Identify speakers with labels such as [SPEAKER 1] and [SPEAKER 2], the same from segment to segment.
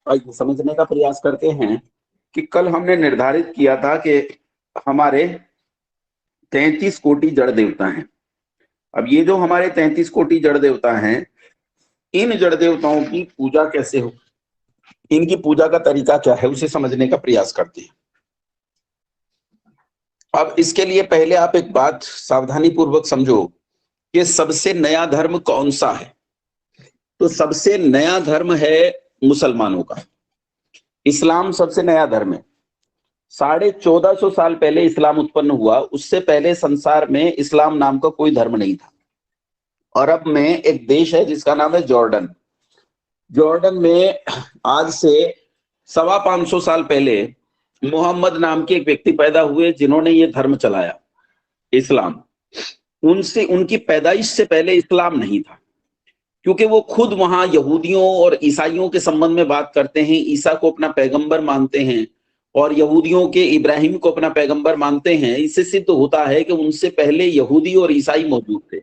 [SPEAKER 1] आइए समझने का प्रयास करते हैं कि कल हमने निर्धारित किया था कि हमारे 33 कोटि जड़ देवता हैं। अब ये जो हमारे 33 कोटि जड़ देवता हैं, इन जड़ देवताओं की पूजा कैसे हो, इनकी पूजा का तरीका क्या है, उसे समझने का प्रयास करते हैं। अब इसके लिए पहले आप एक बात सावधानी पूर्वक समझो कि सबसे नया धर्म कौन सा है। तो सबसे नया धर्म है मुसलमानों का। इस्लाम सबसे नया धर्म है। 1450 साल पहले इस्लाम उत्पन्न हुआ। उससे पहले संसार में इस्लाम नाम का कोई धर्म नहीं था। अरब में एक देश है जिसका नाम है जॉर्डन। जॉर्डन में आज से 525 साल पहले मोहम्मद नाम के एक व्यक्ति पैदा हुए जिन्होंने ये धर्म चलाया, इस्लाम। उनसे उनकी पैदाइश से पहले इस्लाम नहीं था, क्योंकि वो खुद वहां यहूदियों और ईसाइयों के संबंध में बात करते हैं। ईसा को अपना पैगंबर मानते हैं और यहूदियों के इब्राहिम को अपना पैगंबर मानते हैं। इससे सिद्ध होता है कि उनसे पहले यहूदी और ईसाई मौजूद थे।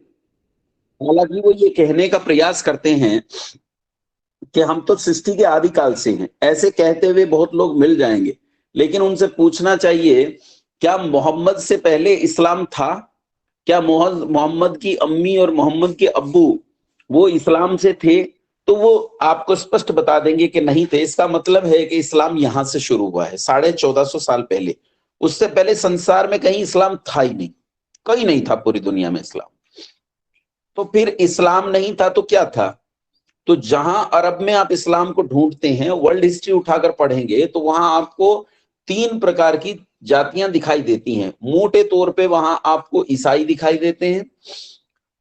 [SPEAKER 1] हालांकि वो ये कहने का प्रयास करते हैं कि हम तो सृष्टि के आदिकाल से हैं, ऐसे कहते हुए बहुत लोग मिल जाएंगे। लेकिन उनसे पूछना चाहिए, क्या मोहम्मद से पहले इस्लाम था? क्या मोहम्मद की अम्मी और मोहम्मद के अब्बू वो इस्लाम से थे? तो वो आपको स्पष्ट बता देंगे कि नहीं थे। इसका मतलब है कि इस्लाम यहां से शुरू हुआ है 1450 साल पहले। उससे पहले संसार में कहीं इस्लाम था ही नहीं, कहीं नहीं था पूरी दुनिया में इस्लाम। तो फिर इस्लाम नहीं था तो क्या था? तो जहां अरब में आप इस्लाम को ढूंढते हैं, वर्ल्ड हिस्ट्री उठाकर पढ़ेंगे तो वहां आपको 3 प्रकार की जातियां दिखाई देती हैं। मोटे तौर पे वहां आपको ईसाई दिखाई देते हैं,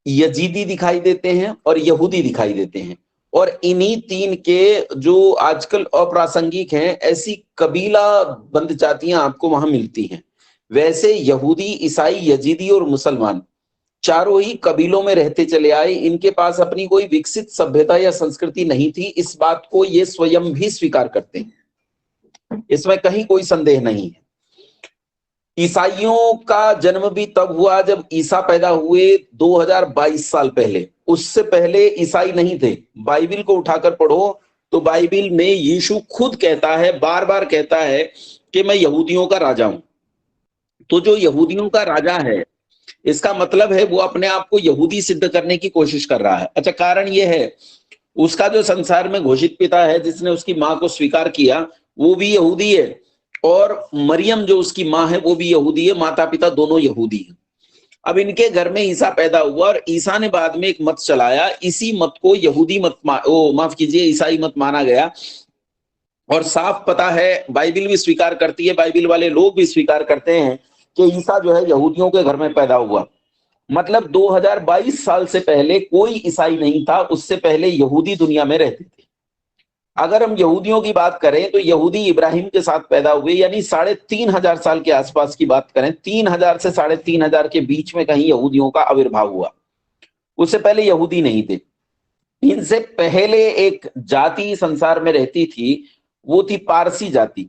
[SPEAKER 1] यजीदी दिखाई देते हैं और यहूदी दिखाई देते हैं। और इन्हीं 3 के जो आजकल अप्रासंगिक हैं, ऐसी कबीला बंद जातियां आपको वहां मिलती हैं। वैसे यहूदी, ईसाई, यजीदी और मुसलमान चारों ही कबीलों में रहते चले आए। इनके पास अपनी कोई विकसित सभ्यता या संस्कृति नहीं थी। इस बात को ये स्वयं भी स्वीकार करते हैं, इसमें कहीं कोई संदेह नहीं है। ईसाइयों का जन्म भी तब हुआ जब ईसा पैदा हुए 2022 साल पहले। उससे पहले ईसाई नहीं थे। बाइबिल को उठाकर पढ़ो तो बाइबिल में यीशु खुद कहता है, बार बार कहता है कि मैं यहूदियों का राजा हूं। तो जो यहूदियों का राजा है, इसका मतलब है वो अपने आप को यहूदी सिद्ध करने की कोशिश कर रहा है। अच्छा, कारण ये है, उसका जो संसार में घोषित पिता है जिसने उसकी मां को स्वीकार किया, वो भी यहूदी है। और मरियम जो उसकी मां है वो भी यहूदी है। माता पिता दोनों यहूदी हैं। अब इनके घर में ईसा पैदा हुआ और ईसा ने बाद में एक मत चलाया। इसी मत को यहूदी मत माफ कीजिए, ईसाई मत माना गया। और साफ पता है, बाइबिल भी स्वीकार करती है, बाइबिल वाले लोग भी स्वीकार करते हैं कि ईसा जो है यहूदियों के घर में पैदा हुआ। मतलब 2022 साल से पहले कोई ईसाई नहीं था। उससे पहले यहूदी दुनिया में रहते थे। अगर हम यहूदियों की बात करें तो यहूदी इब्राहिम के साथ पैदा हुए, यानी 3,500 साल के आसपास की बात करें, 3,000 से 3,500 के बीच में कहीं यहूदियों का आविर्भाव हुआ। उससे पहले यहूदी नहीं थे। इनसे पहले एक जाति संसार में रहती थी, वो थी पारसी जाति।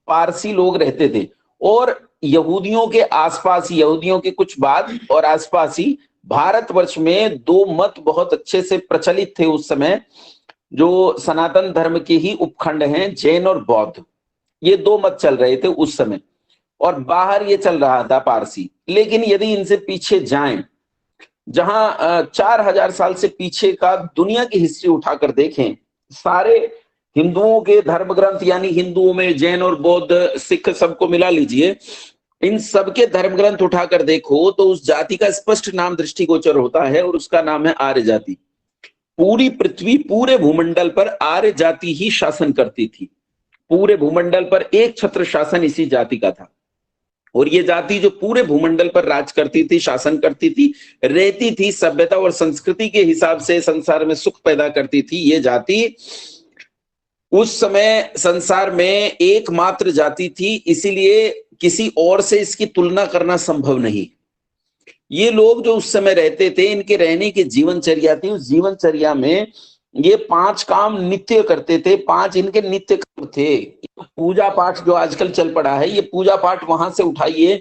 [SPEAKER 1] पारसी लोग रहते थे। और यहूदियों के आसपास ही, यहूदियों के कुछ बाद और आसपास ही भारतवर्ष में 2 मत बहुत अच्छे से प्रचलित थे उस समय, जो सनातन धर्म के ही उपखंड हैं, जैन और बौद्ध। ये 2 मत चल रहे थे उस समय। और बाहर ये चल रहा था पारसी। लेकिन यदि इनसे पीछे जाएं, जहां 4,000 साल से पीछे का दुनिया की हिस्ट्री उठाकर देखें, सारे हिंदुओं के धर्म ग्रंथ, यानी हिंदुओं में जैन और बौद्ध, सिख, सबको मिला लीजिए, इन सबके धर्म ग्रंथ उठाकर देखो तो उस जाति का स्पष्ट नाम दृष्टिगोचर होता है और उसका नाम है आर्य जाति। पूरी पृथ्वी, पूरे भूमंडल पर आर्य जाति ही शासन करती थी। पूरे भूमंडल पर एक छत्र शासन इसी जाति का था। और ये जाति जो पूरे भूमंडल पर राज करती थी, शासन करती थी, रहती थी, सभ्यता और संस्कृति के हिसाब से संसार में सुख पैदा करती थी। ये जाति उस समय संसार में एकमात्र जाति थी, इसीलिए किसी और से इसकी तुलना करना संभव नहीं। ये लोग जो उस समय रहते थे, इनके रहने की जीवनचर्या थी। उस जीवनचर्या में ये 5 काम नित्य करते थे। 5 इनके नित्य काम थे। पूजा पाठ जो आजकल चल पड़ा है, ये पूजा पाठ वहां से उठाइए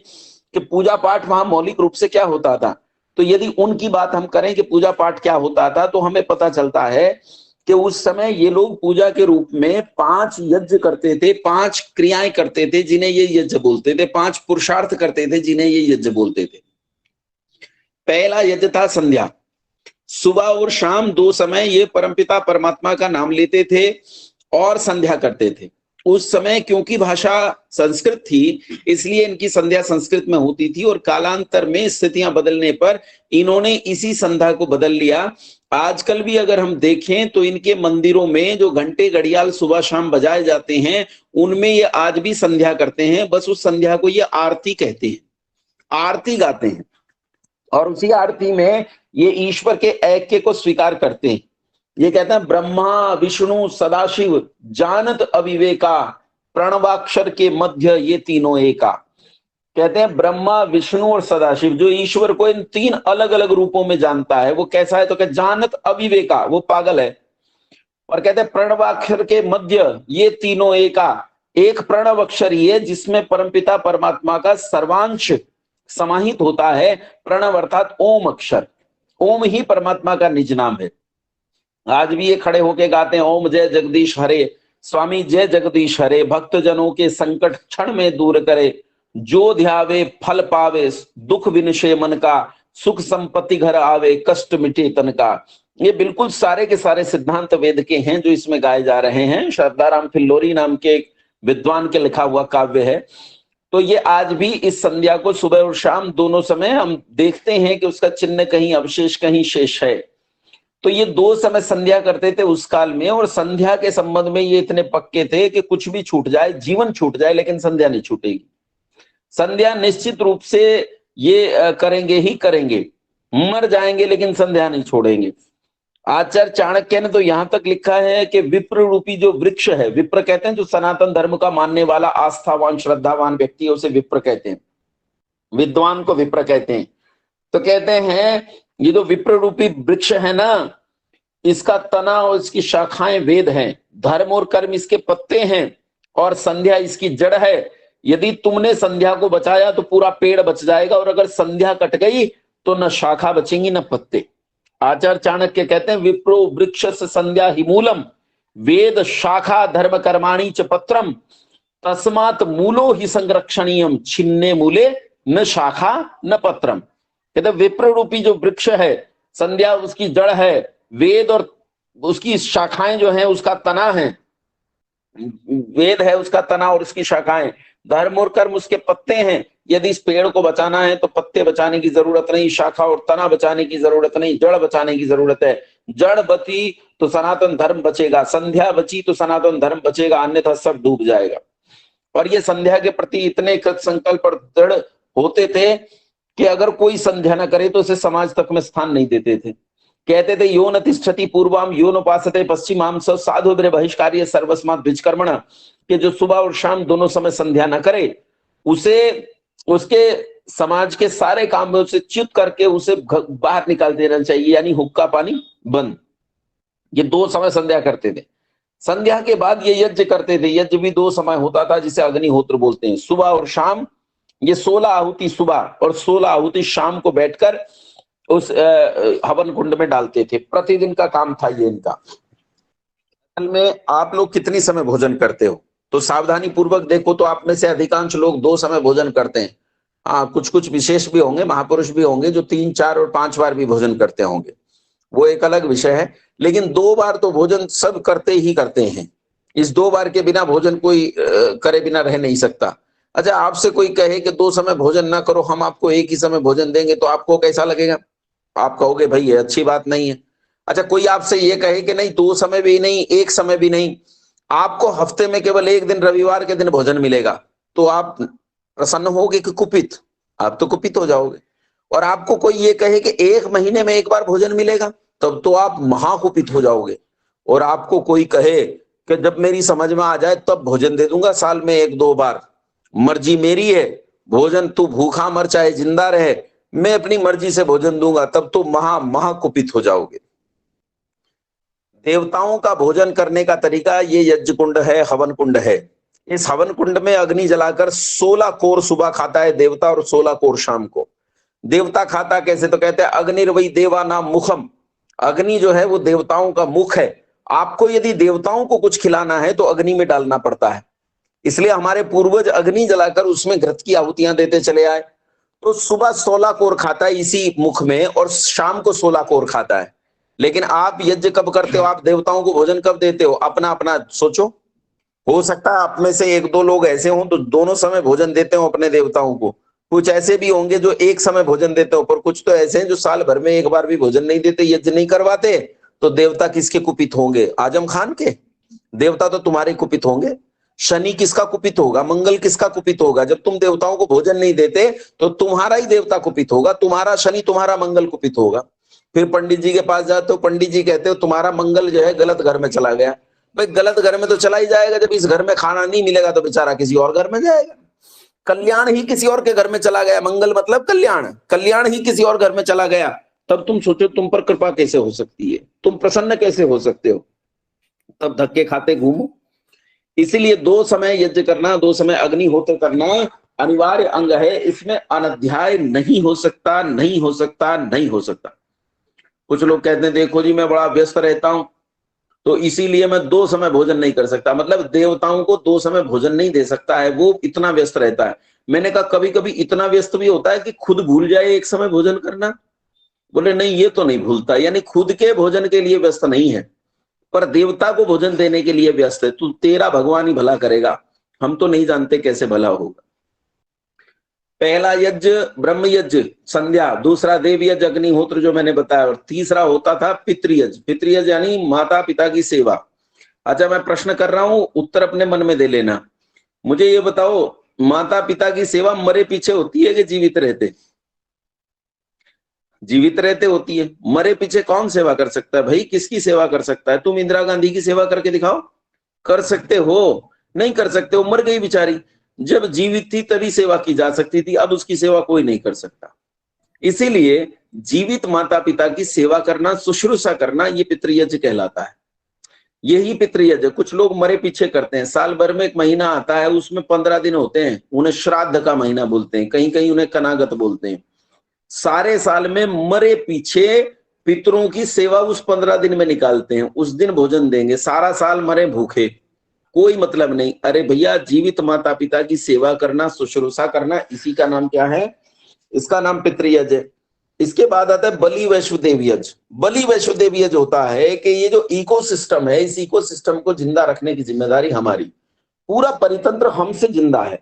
[SPEAKER 1] कि पूजा पाठ वहां मौलिक रूप से क्या होता था। तो यदि उनकी बात हम करें कि पूजा पाठ क्या होता था, तो हमें पता चलता है कि उस समय ये लोग पूजा के रूप में 5 यज्ञ करते थे, 5 क्रियाएं करते थे जिन्हें ये यज्ञ बोलते थे, 5 पुरुषार्थ करते थे जिन्हें ये यज्ञ बोलते थे। पहला यज्ञ था संध्या। सुबह और शाम 2 समय ये परमपिता परमात्मा का नाम लेते थे और संध्या करते थे। उस समय क्योंकि भाषा संस्कृत थी, इसलिए इनकी संध्या संस्कृत में होती थी और कालांतर में स्थितियां बदलने पर इन्होंने इसी संध्या को बदल लिया। आजकल भी अगर हम देखें तो इनके मंदिरों में जो घंटे घड़ियाल सुबह शाम बजाए जाते हैं, उनमें ये आज भी संध्या करते हैं। बस उस संध्या को ये आरती कहते हैं, आरती गाते हैं और उसी आरती में ये ईश्वर के ऐक्य को स्वीकार करते हैं। ये कहते हैं ब्रह्मा विष्णु सदाशिव जानत अविवेका, प्रणवाक्षर के मध्य ये तीनों एका। कहते हैं ब्रह्मा विष्णु और सदाशिव, जो ईश्वर को इन 3 अलग अलग रूपों में जानता है वो कैसा है, तो कहते जानत अविवेका, वो पागल है। और कहते हैं प्रणवाक्षर के मध्य ये तीनों एका, एक प्रणव अक्षर ही है जिसमें परमपिता परमात्मा का सर्वांश समाहित होता है। प्रणव अर्थात ओम अक्षर, ओम ही परमात्मा का निज नाम है। आज भी ये खड़े होके गाते हैं ओम जय जगदीश हरे, स्वामी जय जगदीश हरे, भक्त जनों के संकट क्षण में दूर करे, जो ध्यावे फल पावे, दुख विनशे मन का, सुख संपत्ति घर आवे, कष्ट मिटे तन का। ये बिल्कुल सारे के सारे सिद्धांत वेद के हैं जो इसमें गाए जा रहे हैं। श्रद्धाराम फिल्लोरी नाम के एक विद्वान के लिखा हुआ काव्य है। तो ये आज भी इस संध्या को सुबह और शाम दोनों समय हम देखते हैं कि उसका चिन्ह कहीं अवशेष कहीं शेष है। तो ये 2 समय संध्या करते थे उस काल में, और संध्या के संबंध में ये इतने पक्के थे कि कुछ भी छूट जाए, जीवन छूट जाए, लेकिन संध्या नहीं छूटेगी। संध्या निश्चित रूप से ये करेंगे ही करेंगे, मर जाएंगे लेकिन संध्या नहीं छोड़ेंगे। आचार्य चाणक्य ने तो यहां तक लिखा है कि विप्र रूपी जो वृक्ष है, विप्र कहते हैं जो सनातन धर्म का मानने वाला आस्थावान श्रद्धावान व्यक्ति है उसे विप्र कहते हैं, विद्वान को विप्र कहते हैं। तो कहते हैं ये जो विप्र रूपी वृक्ष है ना, इसका तना और इसकी शाखाएं वेद हैं, धर्म और कर्म इसके पत्ते हैं और संध्या इसकी जड़ है। यदि तुमने संध्या को बचाया तो पूरा पेड़ बच जाएगा, और अगर संध्या कट गई तो न शाखा बचेंगी न पत्ते। आचार्य चाणक्य कहते हैं विप्रो वृक्ष संध्या ही मूलम, वेद शाखा धर्म कर्माणी च पत्रम, तस्मात मूलो ही संरक्षणीयम, छिन्ने मूले न शाखा न पत्रम। कहते विप्र रूपी जो वृक्ष है, संध्या उसकी जड़ है, वेद और उसकी शाखाएं जो है उसका तना है, वेद है उसका तना और उसकी शाखाएं, धर्म और कर्म उसके पत्ते हैं। यदि इस पेड़ को बचाना है तो पत्ते बचाने की जरूरत नहीं, शाखा और तना बचाने की जरूरत नहीं, जड़ बचाने की जरूरत है। जड़ बची तो सनातन धर्म बचेगा, संध्या बची तो सनातन धर्म बचेगा, अन्यथा सब डूब जाएगा। और ये संध्या के प्रति इतने कृत संकल्प और दृढ़ होते थे कि अगर कोई संध्या न करे तो उसे समाज तक में स्थान नहीं देते थे। कहते थे यो न तिष्ठति पूर्वाम यो न पासते पश्चिमाम स साधु बहिष्कार्य सर्वस्मात् द्विजकर्मण, कि जो सुबह और शाम दोनों समय संध्या न करे उसे उसके समाज के सारे काम में उसे च्युत करके उसे बाहर निकाल देना चाहिए, यानी हुक्का पानी बंद। ये 2 समय संध्या करते थे। संध्या के बाद ये यज्ञ करते थे। यज्ञ भी 2 समय होता था जिसे अग्निहोत्र बोलते हैं, सुबह और शाम। ये 16 आहुति सुबह और 16 आहुति शाम को बैठकर उस हवन कुंड में डालते थे। प्रतिदिन का काम था ये इनका। में आप लोग कितनी समय भोजन करते हो? तो सावधानी पूर्वक देखो तो आप में से अधिकांश लोग 2 समय भोजन करते हैं। हाँ, कुछ कुछ विशेष भी होंगे, महापुरुष भी होंगे जो 3, 4 और 5 बार भी भोजन करते होंगे, वो एक अलग विषय है। लेकिन 2 बार तो भोजन सब करते ही करते हैं। इस 2 बार के बिना भोजन कोई करे बिना रह नहीं सकता। अच्छा, आपसे कोई कहे कि 2 समय भोजन ना करो, हम आपको एक ही समय भोजन देंगे, तो आपको कैसा लगेगा? आप कहोगे भाई ये अच्छी बात नहीं है। अच्छा, कोई आपसे ये कहे कि नहीं 2 समय भी नहीं, 1 समय भी नहीं, आपको हफ्ते में केवल 1 दिन रविवार के दिन भोजन मिलेगा, तो आप प्रसन्न होगे कि कुपित? आप तो कुपित हो जाओगे। और आपको कोई ये कहे कि 1 महीने में 1 बार भोजन मिलेगा, तब तो आप महाकुपित हो जाओगे। और आपको कोई कहे कि जब मेरी समझ में आ जाए तब भोजन दे दूंगा, साल में 1-2 बार, मर्जी मेरी है, भोजन तू भूखा मर चाहे जिंदा रहे, मैं अपनी मर्जी से भोजन दूंगा, तब तो महाकुपित हो जाओगे। देवताओं का भोजन करने का तरीका ये यज्ञ कुंड है, हवन कुंड है। इस हवन कुंड में अग्नि जलाकर 16 कोर सुबह खाता है देवता और 16 कोर शाम को। देवता खाता कैसे? तो कहते हैं अग्निर्वै देवा नाम मुखम, अग्नि जो है वो देवताओं का मुख है। आपको यदि देवताओं को कुछ खिलाना है तो अग्नि में डालना पड़ता है, इसलिए हमारे पूर्वज अग्नि जलाकर उसमें घृत की आहुतियां देते चले आए। तो सुबह 16 कोर खाता है इसी मुख में और शाम को 16 कोर खाता है। लेकिन आप यज्ञ कब करते हो, आप देवताओं को भोजन कब देते हो, अपना अपना सोचो। हो सकता है आप में से एक दो लोग ऐसे हों तो दोनों समय भोजन देते हो अपने देवताओं को, कुछ ऐसे भी होंगे जो एक समय भोजन देते हो, पर कुछ तो ऐसे हैं जो साल भर में एक बार भी भोजन नहीं देते, यज्ञ नहीं करवाते। तो देवता किसके कुपित होंगे, आजम खान के? देवता तो तुम्हारे कुपित होंगे। शनि किसका कुपित होगा, मंगल किसका कुपित होगा? जब तुम देवताओं को भोजन नहीं देते तो तुम्हारा ही देवता कुपित होगा, तुम्हारा शनि तुम्हारा मंगल कुपित होगा। फिर पंडित जी के पास जाते हो, पंडित जी कहते हो तुम्हारा मंगल जो है गलत घर में चला गया। भाई गलत घर में तो चला ही जाएगा, जब इस घर में खाना नहीं मिलेगा तो बेचारा किसी और घर में जाएगा। कल्याण ही किसी और के घर में चला गया, मंगल मतलब कल्याण, कल्याण ही किसी और घर में चला गया, तब तुम सोचो तुम पर कृपा कैसे हो सकती है, तुम प्रसन्न कैसे हो सकते हो? तब धक्के खाते घूमो। इसीलिए 2 समय यज्ञ करना, 2 समय अग्निहोत्र करना अनिवार्य अंग है, इसमें अनध्याय नहीं हो सकता, नहीं हो सकता, नहीं हो सकता। कुछ लोग कहते हैं देखो जी मैं बड़ा व्यस्त रहता हूं तो इसीलिए मैं 2 समय भोजन नहीं कर सकता, मतलब देवताओं को 2 समय भोजन नहीं दे सकता है, वो इतना व्यस्त रहता है। मैंने कहा कभी कभी इतना व्यस्त भी होता है कि खुद भूल जाए एक समय भोजन करना। बोले नहीं ये तो नहीं भूलता, यानी खुद के भोजन के लिए व्यस्त नहीं है पर देवता को भोजन देने के लिए व्यस्त है। तू तेरा भगवान ही भला करेगा, हम तो नहीं जानते कैसे भला होगा। पहला यज्ञ ब्रह्म यज्ञ संध्या, दूसरा देव यज्ञ अग्निहोत्र जो मैंने बताया, और तीसरा होता था पितृयज्ञ। पितृयज्ञ यानी माता पिता की सेवा। अच्छा मैं प्रश्न कर रहा हूं, उत्तर अपने मन में दे लेना। मुझे ये बताओ माता पिता की सेवा मरे पीछे होती है कि जीवित रहते? जीवित रहते होती है। मरे पीछे कौन सेवा कर सकता है भाई, किसकी सेवा कर सकता है? तुम इंदिरा गांधी की सेवा करके दिखाओ, कर सकते हो? नहीं कर सकते हो, मर गई बेचारी। जब जीवित थी तभी सेवा की जा सकती थी, अब उसकी सेवा कोई नहीं कर सकता। इसीलिए जीवित माता पिता की सेवा करना, शुश्रूषा करना, ये पितृयज्ञ कहलाता है। यही पितृयज्ञ कुछ लोग मरे पीछे करते हैं। साल भर में एक महीना आता है, उसमें 15 दिन होते हैं, उन्हें श्राद्ध का महीना बोलते हैं, कहीं कहीं उन्हें कनागत बोलते हैं। सारे साल में मरे पीछे पितरों की सेवा उस 15 दिन में निकालते हैं, उस दिन भोजन देंगे। सारा साल मरे भूखे, कोई मतलब नहीं। अरे भैया जीवित माता पिता की सेवा करना, शुश्रूषा करना, इसी का नाम क्या है? इसका नाम पितृयज्ञ। इसके बाद आता है बलि वैश्वदेव यज्ञ। बलि वैश्वदेव यज्ञ होता है कि ये जो इकोसिस्टम है, इस इकोसिस्टम को जिंदा रखने की जिम्मेदारी हमारी। पूरा परितंत्र हमसे जिंदा है।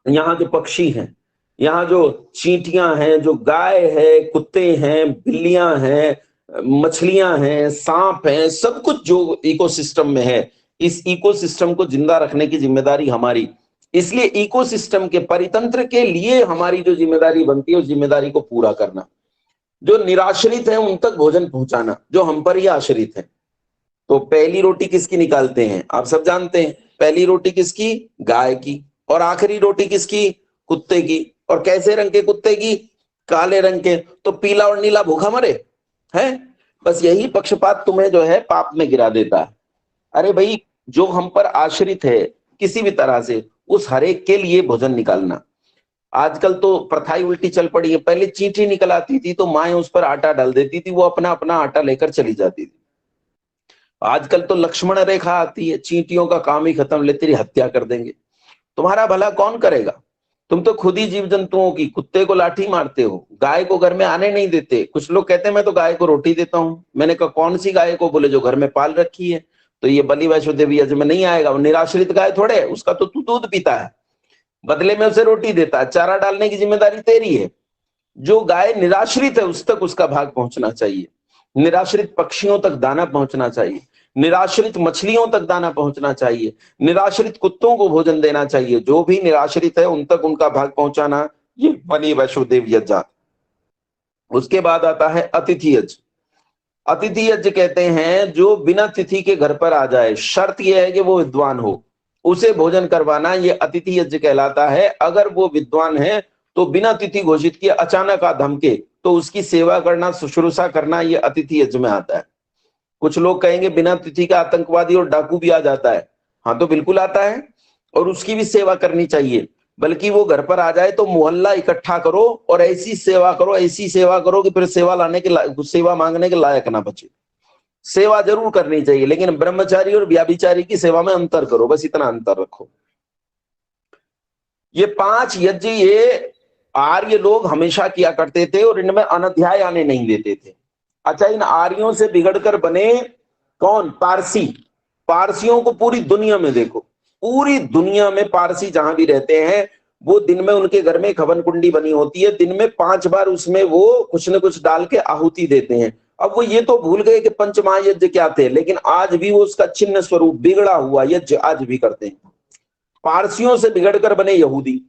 [SPEAKER 1] यहाँ जो पक्षी हैं, यहाँ जो चींटियां हैं, जो गाय है, कुत्ते हैं, बिल्लियां हैं, मछलियां हैं, सांप हैं, सब कुछ जो इकोसिस्टम में है, इस इकोसिस्टम को जिंदा रखने की जिम्मेदारी हमारी। इसलिए इकोसिस्टम के परितंत्र के लिए हमारी जो जिम्मेदारी बनती है उस जिम्मेदारी को पूरा करना। जो निराश्रित है उन तक भोजन पहुंचाना, जो हम पर ही आश्रित है। तो पहली रोटी किसकी निकालते हैं आप सब जानते हैं, पहली रोटी किसकी? गाय की। और आखिरी रोटी किसकी? कुत्ते की। और कैसे रंग के कुत्ते की? काले रंग के। तो पीला और नीला भूखा मरे है। बस यही पक्षपात तुम्हें जो है पाप में गिरा देता है। अरे भाई जो हम पर आश्रित है किसी भी तरह से, उस हरेक के लिए भोजन निकालना। आजकल तो प्रथा ही उल्टी चल पड़ी है। पहले चींटी निकल आती थी तो माए उस पर आटा डाल देती थी, वो अपना अपना आटा लेकर चली जाती थी। आजकल तो लक्ष्मण रेखा आती है, चींटियों का काम ही खत्म, ले तेरी हत्या कर देंगे। तुम्हारा भला कौन करेगा? तुम तो खुद ही जीव जंतुओं की, कुत्ते को लाठी मारते हो, गाय को घर में आने नहीं देते। कुछ लोग कहते हैं मैं तो गाय को रोटी देता हूं। मैंने कहा कौन सी गाय को? बोले जो घर में पाल रखी है। तो ये बलि वैष्णोदेव यज्ञ में नहीं आएगा, वो निराश्रित गाय थोड़े, उसका तो तू दूध पीता है, बदले में उसे रोटी देता है। चारा डालने की जिम्मेदारी तेरी है। जो गाय निराश्रित है उस तक उसका भाग पहुंचना चाहिए, निराश्रित पक्षियों तक दाना पहुंचना चाहिए, निराश्रित मछलियों तक दाना पहुंचना चाहिए, निराश्रित कुत्तों को भोजन देना चाहिए। जो भी निराश्रित है उन तक उनका भाग पहुंचाना, ये बलि वैष्णोदेव यज्ञ। उसके बाद आता है अतिथि यज्ञ। अतिथि यज्ञ कहते हैं जो बिना तिथि के घर पर आ जाए, शर्त यह है कि वो विद्वान हो, उसे भोजन करवाना, ये अतिथि यज्ञ कहलाता है। अगर वो विद्वान है तो बिना तिथि घोषित किए अचानक आ धमके तो उसकी सेवा करना, शुश्रूषा करना, ये अतिथि यज्ञ में आता है। कुछ लोग कहेंगे बिना तिथि का आतंकवादी और डाकू भी आ जाता है। हाँ तो बिल्कुल आता है, और उसकी भी सेवा करनी चाहिए। बल्कि वो घर पर आ जाए तो मोहल्ला इकट्ठा करो और ऐसी सेवा करो, ऐसी सेवा करो कि फिर सेवा लाने के सेवा मांगने के लायक ना बचे।
[SPEAKER 2] सेवा जरूर करनी चाहिए, लेकिन ब्रह्मचारी और व्याभिचारी की सेवा में अंतर करो, बस इतना अंतर रखो। ये 5 यज्ञ ये आर्य लोग हमेशा किया करते थे और इनमें अनध्याय आने नहीं देते थे। अच्छा, इन आर्यों से बिगड़कर बने कौन? पारसी। पारसियों को पूरी दुनिया में देखो, पूरी दुनिया में पारसी जहां भी रहते हैं, वो दिन में उनके घर में एक हवन कुंडी बनी होती है, दिन में 5 बार उसमें वो कुछ न कुछ डाल के आहुति देते हैं। अब वो ये तो भूल गए कि पंचमहायज्ञ क्या थे, लेकिन आज भी वो उसका छिन्न स्वरूप बिगड़ा हुआ यज्ञ आज भी करते हैं। पारसियों से बिगड़कर बने यहूदी,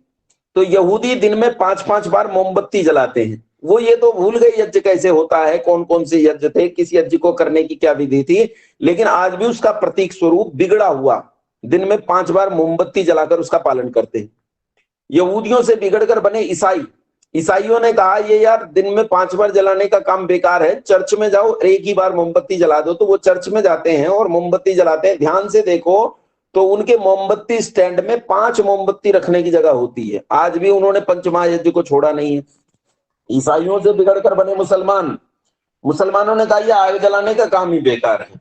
[SPEAKER 2] तो यहूदी दिन में 5-5 बार मोमबत्ती जलाते हैं। वो ये तो भूल गए यज्ञ कैसे होता है, कौन कौन से यज्ञ थे, किस यज्ञ को करने की क्या विधि थी, लेकिन आज भी उसका प्रतीक स्वरूप बिगड़ा हुआ दिन में 5 बार मोमबत्ती जलाकर उसका पालन करते हैं। यहूदियों से बिगड़कर बने ईसाई। ईसाइयों ने कहा ये यार दिन में 5 बार जलाने का काम बेकार है, चर्च में जाओ एक ही बार मोमबत्ती जला दो। तो वो चर्च में जाते हैं और मोमबत्ती जलाते हैं। ध्यान से देखो तो उनके मोमबत्ती स्टैंड में 5 मोमबत्ती रखने की जगह होती है। आज भी उन्होंने पंचमहायज्ञ को छोड़ा नहीं है। ईसाइयों से बिगड़कर बने मुसलमान। मुसलमानों ने कहा यह आग जलाने का काम ही बेकार है,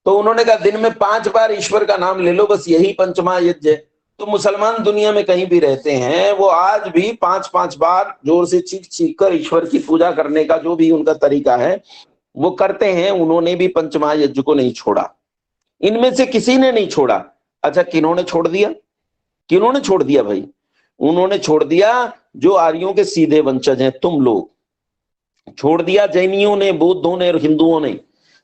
[SPEAKER 2] तो उन्होंने कहा दिन में 5 बार ईश्वर का नाम ले लो, बस यही पंचमहायज्ञ है। तो मुसलमान दुनिया में कहीं भी रहते हैं, वो आज भी 5-5 बार जोर से चीख चीख कर ईश्वर की पूजा करने का जो भी उनका तरीका है वो करते हैं। उन्होंने भी पंचमहायज्ञ को नहीं छोड़ा, इनमें से किसी ने नहीं छोड़ा। अच्छा, किन्होंने छोड़ दिया? किन्होंने छोड़ दिया भाई? उन्होंने छोड़ दिया जो आर्यों के सीधे वंशज हैं, तुम लोग छोड़ दिया। जैनियों ने, बौद्धों ने और हिंदुओं ने,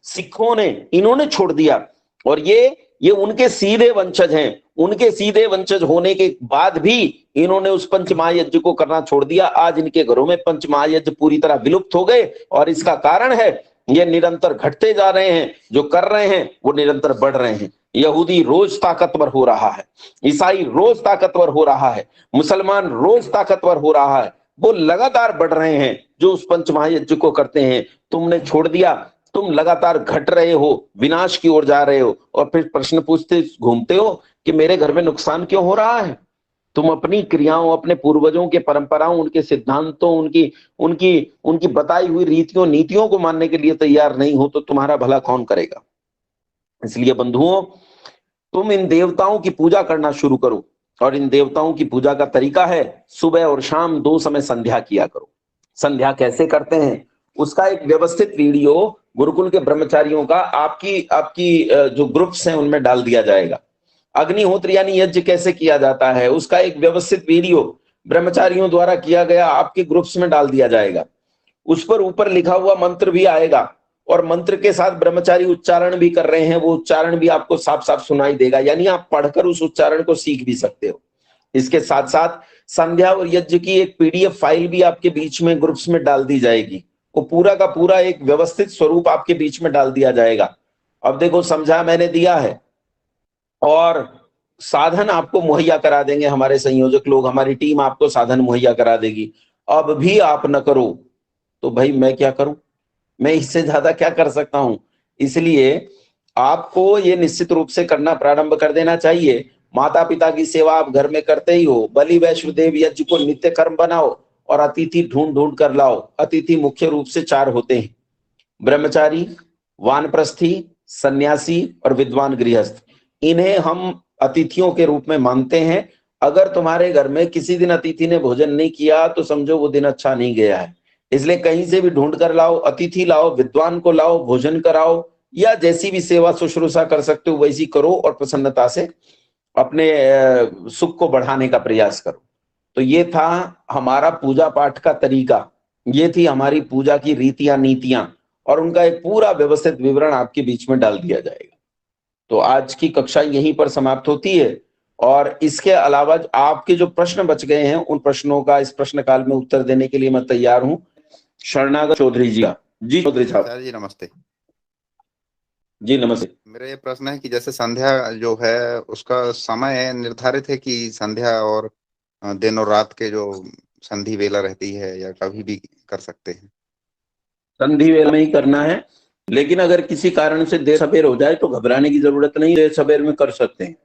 [SPEAKER 2] सिखों ने, इन्होंने छोड़ दिया। और ये उनके सीधे वंशज हैं। उनके सीधे वंशज होने के बाद भी इन्होंने उस पंचमहायज्ञ को करना छोड़ दिया। आज इनके घरों में पंचमहायज्ञ पूरी तरह विलुप्त हो गए और इसका कारण है ये निरंतर घटते जा रहे हैं, जो कर रहे हैं वो निरंतर बढ़ रहे हैं। यहूदी रोज ताकतवर हो रहा है, ईसाई रोज ताकतवर हो रहा है, मुसलमान रोज ताकतवर हो रहा है, वो लगातार बढ़ रहे हैं जो उस पंचमहायज्ञ को करते हैं। तुमने छोड़ दिया, तुम लगातार घट रहे हो, विनाश की ओर जा रहे हो, और फिर प्रश्न पूछते घूमते हो कि मेरे घर में नुकसान क्यों हो रहा है। तुम अपनी क्रियाओं, अपने पूर्वजों के परंपराओं, उनके सिद्धांतों, उनकी उनकी उनकी बताई हुई रीतियों नीतियों को मानने के लिए तैयार नहीं हो तो तुम्हारा भला कौन करेगा। इसलिए बंधुओं, तुम इन देवताओं की पूजा करना शुरू करो, और इन देवताओं की पूजा का तरीका है सुबह और शाम 2 समय संध्या किया करो। संध्या कैसे करते हैं उसका एक व्यवस्थित वीडियो गुरुकुल के ब्रह्मचारियों का आपकी जो ग्रुप्स हैं उनमें डाल दिया जाएगा। अग्निहोत्र यानी यज्ञ कैसे किया जाता है उसका एक व्यवस्थित वीडियो ब्रह्मचारियों द्वारा किया गया आपके ग्रुप्स में डाल दिया जाएगा। उस पर ऊपर लिखा हुआ मंत्र भी आएगा, और मंत्र के साथ ब्रह्मचारी उच्चारण भी कर रहे हैं, वो उच्चारण भी आपको साफ साफ सुनाई देगा, यानी आप पढ़कर उस उच्चारण को सीख भी सकते हो। इसके साथ साथ संध्या और यज्ञ की एक पीडीएफ फाइल भी आपके बीच में ग्रुप्स में डाल दी जाएगी। वो पूरा का पूरा एक व्यवस्थित स्वरूप आपके बीच में डाल दिया जाएगा। अब देखो, समझा मैंने दिया है, और साधन आपको मुहैया करा देंगे हमारे संयोजक लोग, हमारी टीम आपको साधन मुहैया करा देगी। अब भी आप न करो तो भाई मैं क्या करूं, मैं इससे ज्यादा क्या कर सकता हूं। इसलिए आपको ये निश्चित रूप से करना प्रारंभ कर देना चाहिए। माता पिता की सेवा आप घर में करते ही हो, बलि वैष्णोदेव यज्ञ को नित्य कर्म बनाओ और अतिथि ढूंढ ढूंढ कर लाओ। अतिथि मुख्य रूप से 4 होते हैं, ब्रह्मचारी, वानप्रस्थी, सन्यासी और विद्वान गृहस्थ। इन्हें हम अतिथियों के रूप में मानते हैं। अगर तुम्हारे घर में किसी दिन अतिथि ने भोजन नहीं किया तो समझो वो दिन अच्छा नहीं गया है। इसलिए कहीं से भी ढूंढ कर लाओ, अतिथि लाओ, विद्वान को लाओ, भोजन कराओ, या जैसी भी सेवा शुश्रूषा कर सकते हो वैसी करो, और प्रसन्नता से अपने सुख को बढ़ाने का प्रयास करो। तो ये था हमारा पूजा पाठ का तरीका, ये थी हमारी पूजा की रीतियां नीतियां, और उनका एक पूरा व्यवस्थित विवरण आपके बीच में डाल दिया जाएगा। तो आज की कक्षा यहीं पर समाप्त होती है, और इसके अलावा आपके जो प्रश्न बच गए हैं उन प्रश्नों का इस प्रश्न काल में उत्तर देने के लिए मैं तैयार हूं। शरणागत चौधरी जी का। जी चौधरी साहब।
[SPEAKER 3] सर जी नमस्ते।
[SPEAKER 2] जी नमस्ते।
[SPEAKER 3] मेरा ये प्रश्न है कि जैसे संध्या जो है उसका समय निर्धारित है कि संध्या और दिन और रात के जो संधि वेला रहती है, या कभी भी कर सकते हैं?
[SPEAKER 2] संधि वेला में ही करना है, लेकिन अगर किसी कारण से देर सवेर हो जाए तो घबराने की जरूरत नहीं, देर सवेर में कर सकते हैं।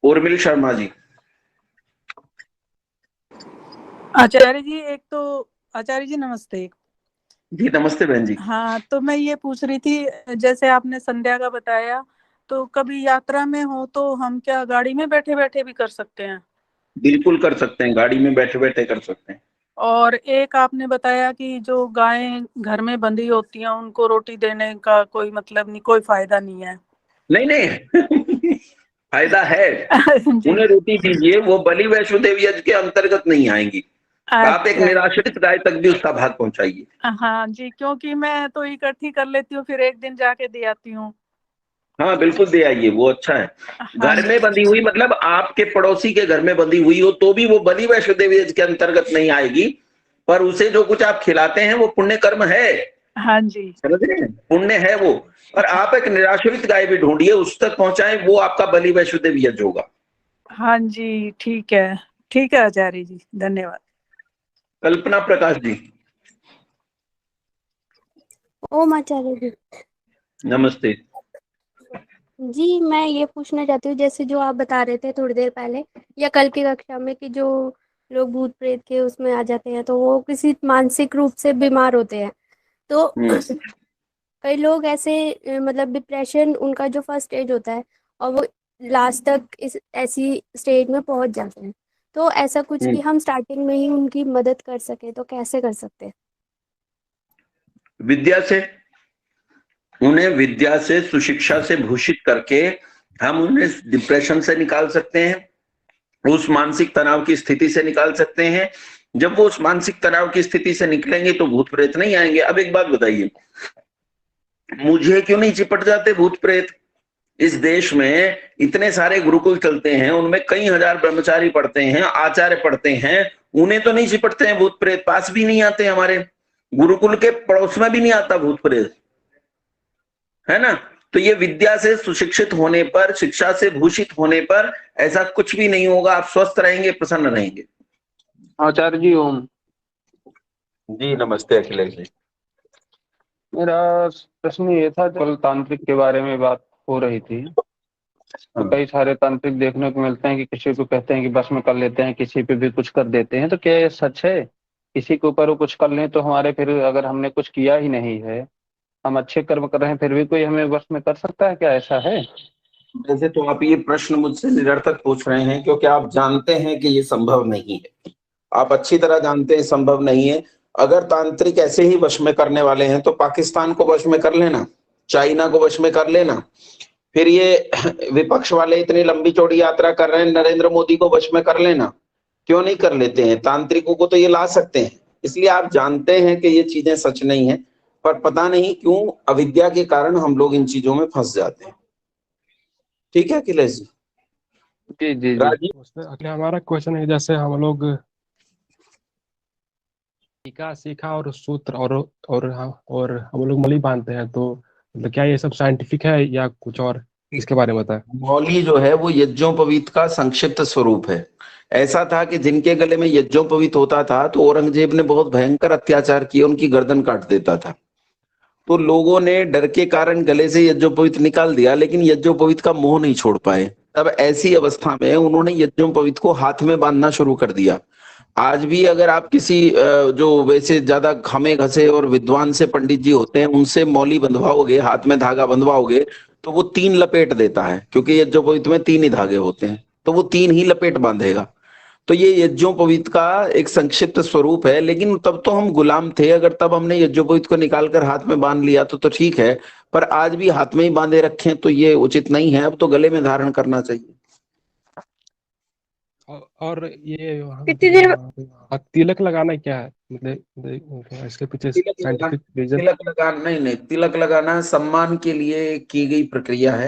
[SPEAKER 2] उर्मिल शर्मा जी।
[SPEAKER 4] आचार्य जी, आचार्य जी नमस्ते।
[SPEAKER 1] जी नमस्ते बहन जी।
[SPEAKER 4] हाँ, तो मैं ये पूछ रही थी, जैसे आपने संध्या का बताया, तो कभी यात्रा में हो तो हम क्या गाड़ी में बैठे बैठे भी कर सकते हैं?
[SPEAKER 1] बिल्कुल कर सकते हैं, गाड़ी में बैठे बैठे कर सकते हैं।
[SPEAKER 4] और एक आपने बताया कि जो गायें घर में बंधी होती हैं उनको रोटी देने का कोई मतलब नहीं, कोई फायदा नहीं है।
[SPEAKER 1] नहीं नहीं फायदा है,
[SPEAKER 4] जी।
[SPEAKER 1] उन्हें रोटी दीजिए, वो बलि वैष्णो देवी यज्ञ के अंतर्गत नहीं आएंगी। आप एक
[SPEAKER 4] अच्छा।
[SPEAKER 1] निराश्रित गाय तक भी उसका भाग पहुंचाइए।
[SPEAKER 4] हाँ जी, क्योंकि मैं तो इकट्ठी कर लेती हूँ, फिर एक दिन जाके दे आती हूँ।
[SPEAKER 1] हाँ बिल्कुल दे आइए, वो अच्छा है।
[SPEAKER 4] हाँ
[SPEAKER 1] घर में बंधी हुई मतलब आपके पड़ोसी के घर में बंधी हुई हो तो भी वो बलि वैष्णो देवी यज्ञ के अंतर्गत नहीं आएगी, पर उसे जो कुछ आप खिलाते हैं वो पुण्य कर्म है,
[SPEAKER 4] हाँ जी।
[SPEAKER 1] समझ रहे हैं, पुण्य है वो। और आप एक निराश्रित गाय भी ढूंढिए, उस तक पहुंचाएं, वो आपका बलि वैष्णो देवी यज्ञ होगा।
[SPEAKER 4] हाँ जी, ठीक है, ठीक है आचार्य जी, धन्यवाद।
[SPEAKER 1] कल्पना प्रकाश जी।
[SPEAKER 5] ओम आचार्य जी।
[SPEAKER 1] नमस्ते।
[SPEAKER 5] जी, मैं ये पूछना चाहती हूँ, जैसे जो आप बता रहे थे थोड़ी देर पहले या कल की कक्षा में, कि जो लोग भूत प्रेत के उसमें आ जाते हैं तो वो किसी मानसिक रूप से बीमार होते हैं, तो कई लोग ऐसे मतलब डिप्रेशन उनका जो फर्स्ट स्टेज होता है और वो लास्ट तक इस ऐसी स्टेज में पहुंच जाते हैं, तो ऐसा कुछ कि हम स्टार्टिंग में ही उनकी मदद कर सके तो कैसे कर सकते हैं?
[SPEAKER 1] विद्या से, उन्हें विद्या से सुशिक्षा से भूषित करके हम उन्हें डिप्रेशन से निकाल सकते हैं, उस मानसिक तनाव की स्थिति से निकाल सकते हैं। जब वो उस मानसिक तनाव की स्थिति से निकलेंगे तो भूत प्रेत नहीं आएंगे। अब एक बात बताइए, मुझे क्यों नहीं चिपट जाते भूत प्रेत? इस देश में इतने सारे गुरुकुल चलते हैं, उनमें कई हजार ब्रह्मचारी पढ़ते हैं, आचार्य पढ़ते हैं, उन्हें तो नहीं चिपटते हैं भूत प्रेत, पास भी नहीं आते। हमारे गुरुकुल के पड़ोस में भी नहीं आता भूत प्रेत, है ना? तो ये विद्या से सुशिक्षित होने पर, शिक्षा से भूषित होने पर ऐसा कुछ भी नहीं होगा। आप स्वस्थ रहेंगे, प्रसन्न रहेंगे।
[SPEAKER 6] आचार्य जी ओम।
[SPEAKER 1] जी नमस्ते अखिलेश जी।
[SPEAKER 6] मेरा प्रश्न ये था, कल तांत्रिक के बारे में बात हो रही थी, तो कई सारे तांत्रिक देखने को मिलते हैं कि किसी को कहते हैं कि बस में कर लेते हैं, किसी पे भी कुछ कर देते हैं, तो क्या ये सच है? किसी के ऊपर वो कुछ कर लें तो हमारे, फिर अगर हमने कुछ किया ही नहीं है, हम अच्छे कर्म कर रहे हैं, फिर भी कोई हमें बस में कर सकता है? क्या ऐसा है?
[SPEAKER 1] वैसे तो आप ये प्रश्न मुझसे निरर्थक पूछ रहे हैं, क्योंकि आप जानते हैं कि ये संभव नहीं है। आप अच्छी तरह जानते हैं संभव नहीं है। अगर तांत्रिक ऐसे ही वश में करने वाले हैं तो पाकिस्तान को वश में कर लेना, चाइना को वश में कर लेना। फिर ये विपक्ष वाले इतनी लंबी चौड़ी यात्रा कर रहे हैं, नरेंद्र मोदी को वश में कर लेना, क्यों नहीं कर लेते हैं? तांत्रिकों को तो ये ला सकते हैं। इसलिए आप जानते हैं कि ये चीजें सच नहीं है, पर पता नहीं क्यों अविद्या के कारण हम लोग इन चीजों में फंस जाते हैं। ठीक है अखिलेश जी।
[SPEAKER 6] जी जी जी।
[SPEAKER 1] राजीव।
[SPEAKER 7] उसमें अगला हमारा क्वेश्चन है, जैसे हम लोग टीका सीखा और सूत्र और हम लोग मौली बांधते हैं, तो मतलब क्या ये सब साइंटिफिक है या कुछ और? इसके बारे में बताएं।
[SPEAKER 1] मौली जो है वो यज्ञोपवीत का संक्षिप्त स्वरूप है। ऐसा था कि जिनके गले में यज्ञोपवीत होता था तो औरंगजेब ने बहुत भयंकर अत्याचार किए, उनकी गर्दन काट देता था। तो लोगों ने डर के कारण गले से यज्ञोपवीत निकाल दिया, लेकिन यज्ञोपवीत का मोह नहीं छोड़ पाए। तब ऐसी अवस्था में उन्होंने यज्ञोपवीत को हाथ में बांधना शुरू कर दिया। आज भी अगर आप किसी जो वैसे ज्यादा खमे घसे और विद्वान से पंडित जी होते हैं, उनसे मौली बंधवाओगे, हाथ में धागा बंधवाओगे, तो वो 3 लपेट देता है, क्योंकि यज्ञोपवीत में 3 ही धागे होते हैं, तो वो 3 ही लपेट बांधेगा। तो ये यज्ञोपवीत का एक संक्षिप्त स्वरूप है। लेकिन तब तो हम गुलाम थे, अगर तब हमने यज्ञोपवीत को निकालकर हाथ में बांध लिया तो ठीक है, पर आज भी हाथ में ही बांधे रखें तो ये उचित नहीं है। अब तो गले में धारण करना चाहिए।
[SPEAKER 7] और ये
[SPEAKER 5] कितनी देर
[SPEAKER 7] तिलक लगाना क्या है, मतलब इसके पीछे साइंटिफिक रीजन?
[SPEAKER 1] तिलक लगाना नहीं, नहीं, तिलक लगाना सम्मान के लिए की गई प्रक्रिया है,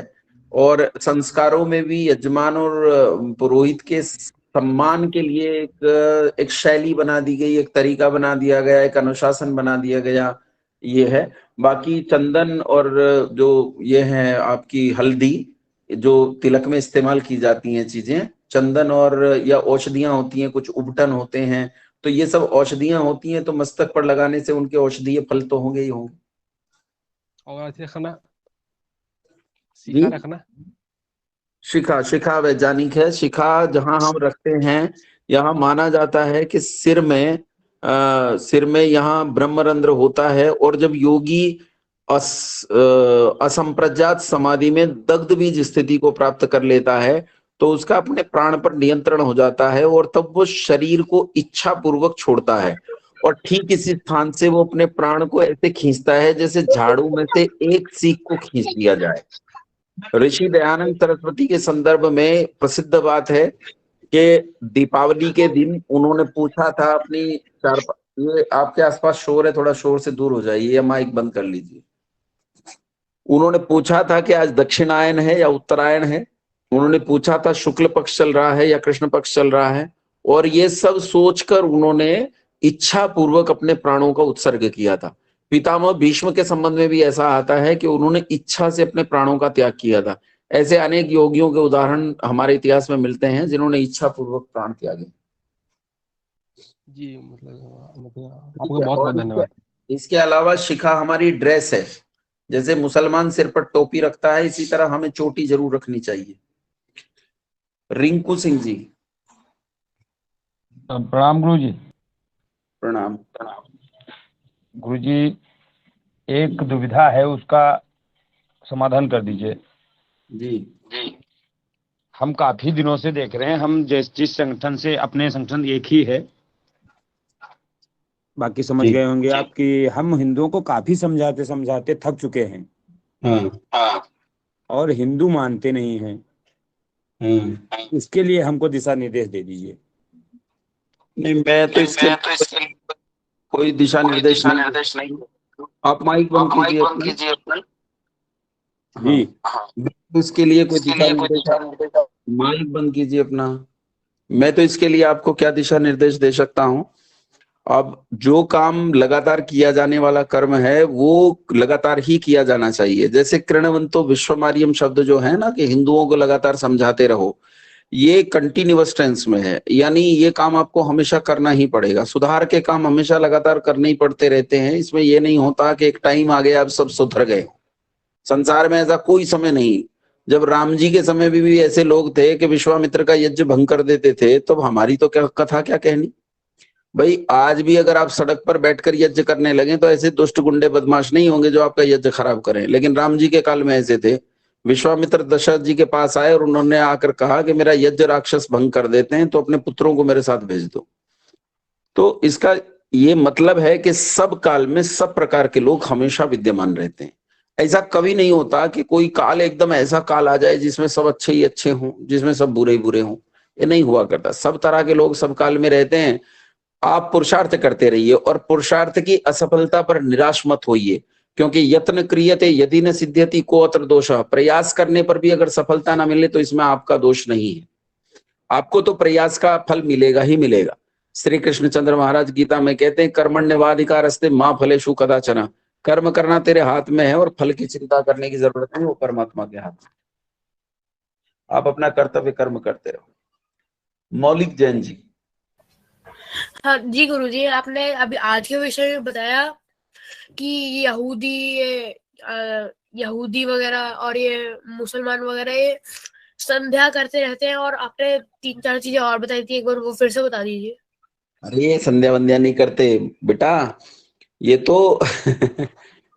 [SPEAKER 1] और संस्कारों में भी यजमान और पुरोहित के सम्मान के लिए एक शैली बना दी गई, एक तरीका बना दिया गया, एक अनुशासन बना दिया गया, ये है। बाकी चंदन और जो ये है आपकी हल्दी, जो तिलक में इस्तेमाल की जाती हैं चीजें, चंदन और या औषधियां होती हैं, कुछ उबटन होते हैं, तो ये सब औषधियां होती हैं, तो मस्तक पर लगाने से उनके औषधीय फल तो होंगे ही होंगे।
[SPEAKER 7] और ऐसे रखना,
[SPEAKER 1] जी,
[SPEAKER 7] सीखा रखना।
[SPEAKER 1] शिखा, शिखा वैज्ञानिक है। शिखा जहां हम रखते हैं, यहाँ माना जाता है कि सिर में
[SPEAKER 2] सिर में यहाँ ब्रह्मरंध्र होता है, और जब योगी असंप्रज्ञात समाधि में दग्ध बीज स्थिति को प्राप्त कर लेता है तो उसका अपने प्राण पर नियंत्रण हो जाता है, और तब वो शरीर को इच्छा पूर्वक छोड़ता है, और ठीक इसी स्थान से वो अपने प्राण को ऐसे खींचता है जैसे झाड़ू में से एक सीख को खींच दिया जाए। ऋषि दयानंद सरस्वती के संदर्भ में प्रसिद्ध बात है कि दीपावली के दिन उन्होंने पूछा था अपनी ये आपके आसपास शोर है, थोड़ा शोर से दूर हो जाइए या माइक बंद कर लीजिए। उन्होंने पूछा था कि आज दक्षिणायन है या उत्तरायण है, उन्होंने पूछा था शुक्ल पक्ष चल रहा है या कृष्ण पक्ष चल रहा है, और ये सब सोचकर उन्होंने इच्छा पूर्वक अपने प्राणों का उत्सर्ग किया था। पितामह भीष्म के संबंध में भी ऐसा आता है कि उन्होंने इच्छा से अपने प्राणों का त्याग किया था। ऐसे अनेक योगियों के उदाहरण हमारे इतिहास में मिलते हैं जिन्होंने इच्छा पूर्वक प्राण त्यागे।
[SPEAKER 7] जी मतलब आपको बहुत बहुत धन्यवाद।
[SPEAKER 2] इसके अलावा शिखा हमारी ड्रेस है, जैसे मुसलमान सिर पर टोपी रखता है इसी तरह हमें चोटी जरूर रखनी चाहिए। रिंकू सिंह जी।
[SPEAKER 8] प्रणाम गुरु जी।
[SPEAKER 2] प्रणाम।
[SPEAKER 8] गुरु जी, एक दुविधा है, उसका समाधान कर दीजिए।
[SPEAKER 2] जी।
[SPEAKER 8] हम काफी दिनों से देख रहे हैं, हम जिस संगठन से, अपने संगठन एक ही है, बाकी समझ गए होंगे आप कि हम हिंदुओं को काफी समझाते समझाते थक चुके हैं।
[SPEAKER 2] हाँ।
[SPEAKER 8] और हिंदू मानते नहीं हैं। इसके लिए हमको दिशा निर्देश दे दीजिए।
[SPEAKER 2] नहीं, मैं तो इसके कोई दिशा निर्देश नहीं। आप माइक बंद कीजिए अपना।
[SPEAKER 8] जी।
[SPEAKER 2] इसके लिए कोई दिशा निर्देश, माइक बंद कीजिए अपना। मैं तो इसके लिए आपको क्या दिशा निर्देश दे सकता हूं। अब जो काम लगातार किया जाने वाला कर्म है वो लगातार ही किया जाना चाहिए। जैसे कृणवंतो विश्वमार्यम शब्द जो है ना, कि हिंदुओं को लगातार समझाते रहो, ये कंटिन्यूअस टेंस में है, यानी ये काम आपको हमेशा करना ही पड़ेगा। सुधार के काम हमेशा लगातार करने ही पड़ते रहते हैं। इसमें ये नहीं होता कि एक टाइम आ गया अब सब सुधर गए। संसार में ऐसा कोई समय नहीं। जब राम जी के समय भी ऐसे लोग थे कि विश्वामित्र का यज्ञ भंग कर देते थे, तो हमारी तो क्या कथा क्या कहनी। भाई आज भी अगर आप सड़क पर बैठकर यज्ञ करने लगे तो ऐसे दुष्ट गुंडे बदमाश नहीं होंगे जो आपका यज्ञ खराब करें। लेकिन राम जी के काल में ऐसे थे। विश्वामित्र दशरथ जी के पास आए और उन्होंने आकर कहा कि मेरा यज्ञ राक्षस भंग कर देते हैं, तो अपने पुत्रों को मेरे साथ भेज दो। तो इसका ये मतलब है कि सब काल में सब प्रकार के लोग हमेशा विद्यमान रहते हैं। ऐसा कभी नहीं होता कि कोई काल एकदम ऐसा काल आ जाए जिसमें सब अच्छे ही अच्छे हों, जिसमें सब बुरे ही बुरे हों। ये नहीं हुआ करता। सब तरह के लोग सब काल में रहते हैं। आप पुरुषार्थ करते रहिए और पुरुषार्थ की असफलता पर निराश मत होइए, क्योंकि यत्न क्रियते यदि न सिद्ध्यति को अत्र दोष। प्रयास करने पर भी अगर सफलता ना मिले तो इसमें आपका दोष नहीं है। आपको तो प्रयास का फल मिलेगा ही मिलेगा। श्री कृष्णचंद्र महाराज गीता में कहते हैं, कर्मण्यवाधिकारस्ते मां फलेषु कदाचन। कर्म करना तेरे हाथ में है और फल की चिंता करने की जरूरत नहीं, वो परमात्मा के हाथ में। आप अपना कर्तव्य कर्म करते रहो। मौलिक जैन जी।
[SPEAKER 9] हाँ जी गुरुजी, आपने अभी आज के विषय में बताया कि यहूदी वगैरह और ये मुसलमान वगैरह ये संध्या करते रहते हैं, और आपने 3-4 चीजें और बताई थी, एक बार वो फिर से बता दीजिए।
[SPEAKER 2] अरे संध्या वंध्या नहीं करते बेटा, ये तो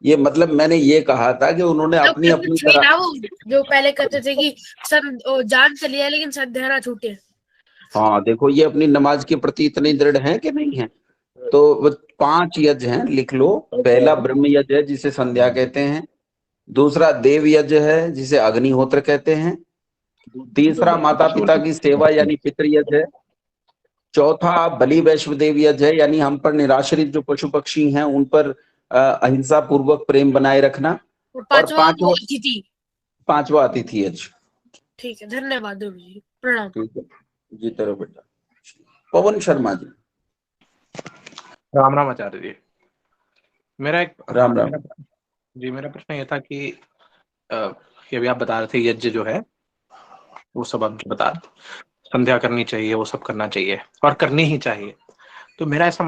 [SPEAKER 2] ये मतलब मैंने ये कहा था कि उन्होंने अपनी
[SPEAKER 9] तरह जो पहले कहते थे कि जान चली जाए लेकिन संध्या ना छूटे।
[SPEAKER 2] हाँ देखो, ये अपनी नमाज के प्रति इतने दृढ़ है कि नहीं है। तो 5 यज्ञ हैं, लिख लो। पहला ब्रह्म यज्ञ है जिसे संध्या कहते हैं। दूसरा देव यज्ञ है जिसे अग्निहोत्र कहते हैं। तीसरा माता पिता की सेवा यानी पितृ यज्ञ है। चौथा बलि वैश्व देव यज्ञ है, यानी हम पर निराश्रित जो पशु पक्षी हैं उन पर अहिंसा पूर्वक प्रेम बनाए रखना। और पांचवा अतिथि यज्ञ।
[SPEAKER 9] ठीक है, धन्यवाद जी, प्रणाम।
[SPEAKER 2] जी तरह बेटा। पवन शर्मा जी।
[SPEAKER 10] राम राम आचार्य जी। मेरा एक
[SPEAKER 2] राम राम
[SPEAKER 10] जी, मेरा प्रश्न ये था कि ये भी आप बता रहे थे यज्ञ जो है वो सब आप बता रहे, संध्या करनी चाहिए, वो सब करना चाहिए और करनी ही चाहिए। तो मेरा ऐसा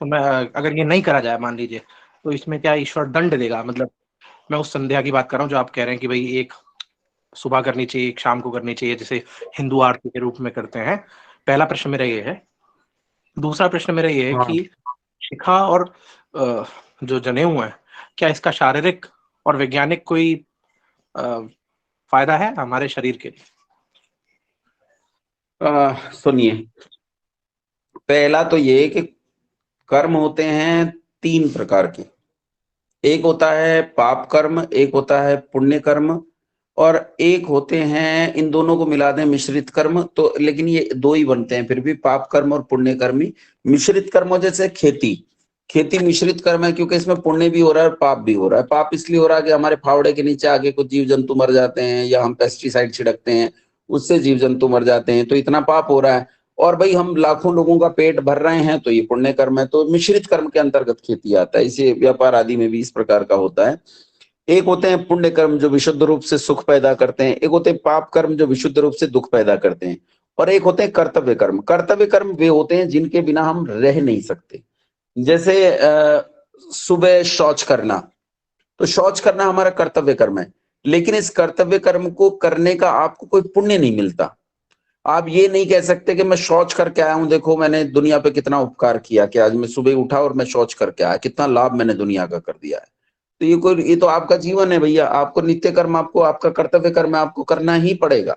[SPEAKER 10] अगर ये नहीं करा जाए मान लीजिए, तो इसमें क्या ईश्वर दंड देगा? मतलब मैं उस संध्या की बात कर रहा हूँ जो आप कह रहे हैं कि भाई एक सुबह करनी चाहिए, एक शाम को करनी चाहिए, जैसे हिंदू आरती के रूप में करते हैं। पहला प्रश्न मेरा ये है। दूसरा प्रश्न मेरा ये है
[SPEAKER 2] हाँ।
[SPEAKER 10] कि शिखा और जो जनेऊ है, क्या इसका शारीरिक और वैज्ञानिक कोई फायदा है हमारे शरीर के लिए?
[SPEAKER 2] सुनिए, पहला तो ये कि कर्म होते हैं 3 प्रकार के। एक होता है पाप कर्म, एक होता है पुण्य कर्म, और एक होते हैं, इन दोनों को मिला दें, मिश्रित कर्म। तो लेकिन ये 2 ही बनते हैं फिर भी, पाप कर्म और पुण्य कर्म ही। मिश्रित कर्म जैसे खेती मिश्रित कर्म है, क्योंकि इसमें पुण्य भी हो रहा है और पाप भी हो रहा है। पाप इसलिए हो रहा है कि हमारे फावड़े के नीचे आगे कुछ जीव जंतु मर जाते हैं, या हम पेस्टिसाइड छिड़कते हैं, उससे जीव जंतु मर जाते हैं, तो इतना पाप हो रहा है। और भाई हम लाखों लोगों का पेट भर रहे हैं, तो ये पुण्य कर्म है। तो मिश्रित कर्म के अंतर्गत खेती आता है। इसे व्यापार आदि में भी इस प्रकार का होता है। एक होते हैं पुण्य कर्म जो विशुद्ध रूप से सुख पैदा करते हैं, एक होते हैं पाप कर्म जो विशुद्ध रूप से दुख पैदा करते हैं, और एक होते हैं कर्तव्य कर्म। कर्तव्य कर्म वे होते हैं जिनके बिना हम रह नहीं सकते। जैसे सुबह शौच करना, तो शौच करना हमारा कर्तव्य कर्म है, लेकिन इस कर्तव्य कर्म को करने का आपको कोई पुण्य नहीं मिलता। आप ये नहीं कह सकते कि मैं शौच करके आया हूं, देखो मैंने दुनिया पे कितना उपकार किया, कि आज मैं सुबह उठा और मैं शौच करके आया, कितना लाभ मैंने दुनिया का कर दिया है। तो ये तो आपका जीवन है भैया, आपको नित्य कर्म, आपको आपका कर्तव्य कर्म है, आपको करना ही पड़ेगा।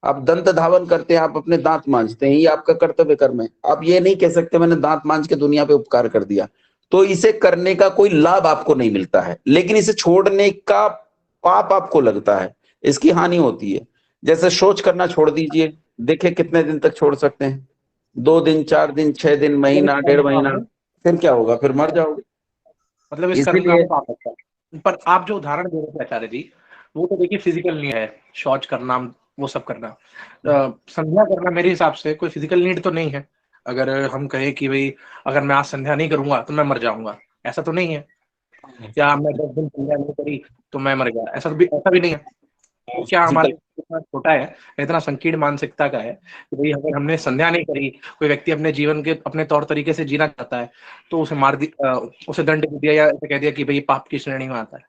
[SPEAKER 2] आप दंत धावन करते हैं, आप अपने दांत मांजते हैं, ये आपका कर्तव्य कर्म है। आप ये नहीं कह सकते मैंने दांत मांज के दुनिया पे उपकार कर दिया। तो इसे करने का कोई लाभ आपको नहीं मिलता है, लेकिन इसे छोड़ने का पाप आपको लगता है, इसकी हानि होती है। जैसे शौच करना छोड़ दीजिए, देखिए कितने दिन तक छोड़ सकते हैं, 2 दिन, 4 दिन, 6 दिन, महीना, 1.5 महीना, फिर क्या होगा, फिर मर जाओगे।
[SPEAKER 10] मतलब इस कर्म का आपको पाप लगता है। पर आप जो उदाहरण दे रहे थे आचार्य जी, वो तो देखिए फिजिकल नहीं है, शौच करना, वो सब करना। संध्या करना मेरे हिसाब से कोई फिजिकल नीड तो नहीं है। अगर हम कहें कि भाई अगर मैं आज संध्या नहीं करूंगा तो मैं मर जाऊंगा, ऐसा तो नहीं है। या मैं 10 दिन संध्या नहीं करी तो मैं मर गया, ऐसा भी नहीं है। तो क्या हमारा इतना छोटा है, इतना संकीर्ण मानसिकता का है कि भाई अगर हमने संध्या नहीं करी, कोई व्यक्ति अपने जीवन के अपने तौर तरीके से जीना चाहता है, तो उसे उसे दंड दे दिया या ऐसे कह दिया कि भाई पाप की श्रेणी में आता है?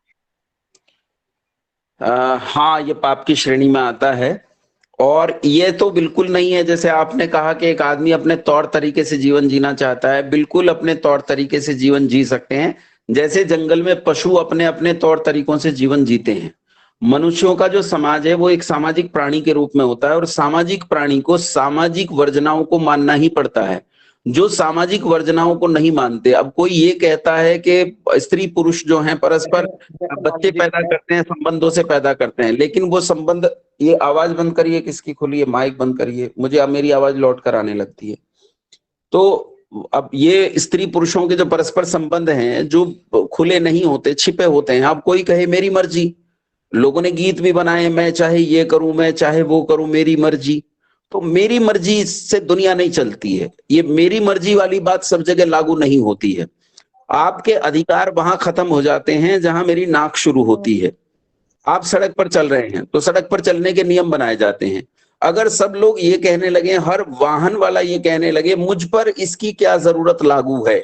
[SPEAKER 2] हाँ, ये पाप की श्रेणी में आता है। और ये तो बिल्कुल नहीं है, जैसे आपने कहा कि एक आदमी अपने तौर तरीके से जीवन जीना चाहता है, बिल्कुल अपने तौर तरीके से जीवन जी सकते हैं। जैसे जंगल में पशु अपने अपने तौर तरीकों से जीवन जीते हैं, मनुष्यों का जो समाज है वो एक सामाजिक प्राणी के रूप में होता है, और सामाजिक प्राणी को सामाजिक वर्जनाओं को मानना ही पड़ता है। जो सामाजिक वर्जनाओं को नहीं मानते, अब कोई ये कहता है कि स्त्री पुरुष जो हैं परस्पर बच्चे पैदा करते हैं, संबंधों से पैदा करते हैं, लेकिन वो संबंध, ये आवाज बंद करिए, किसकी खुली है, माइक बंद करिए, मुझे अब मेरी आवाज लौट कर आने लगती है। तो अब ये स्त्री पुरुषों के जो परस्पर संबंध हैं जो खुले नहीं होते, छिपे होते हैं। अब कोई कहे मेरी मर्जी, लोगों ने गीत भी बनाए, मैं चाहे ये करूं, मैं चाहे वो करूं, मेरी मर्जी। तो मेरी मर्जी से दुनिया नहीं चलती है। ये मेरी मर्जी वाली बात सब जगह लागू नहीं होती है। आपके अधिकार वहां खत्म हो जाते हैं जहां मेरी नाक शुरू होती है। आप सड़क पर चल रहे हैं तो सड़क पर चलने के नियम बनाए जाते हैं। अगर सब लोग ये कहने लगे, हर वाहन वाला ये कहने लगे मुझ पर इसकी क्या जरूरत लागू है,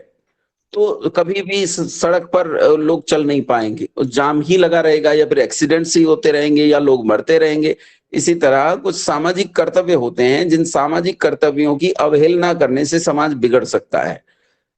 [SPEAKER 2] तो कभी भी इस सड़क पर लोग चल नहीं पाएंगे, जाम ही लगा रहेगा, या फिर एक्सीडेंट्स ही होते रहेंगे, या लोग मरते रहेंगे। इसी तरह कुछ सामाजिक कर्तव्य होते हैं, जिन सामाजिक कर्तव्यों की अवहेलना करने से समाज बिगड़ सकता है।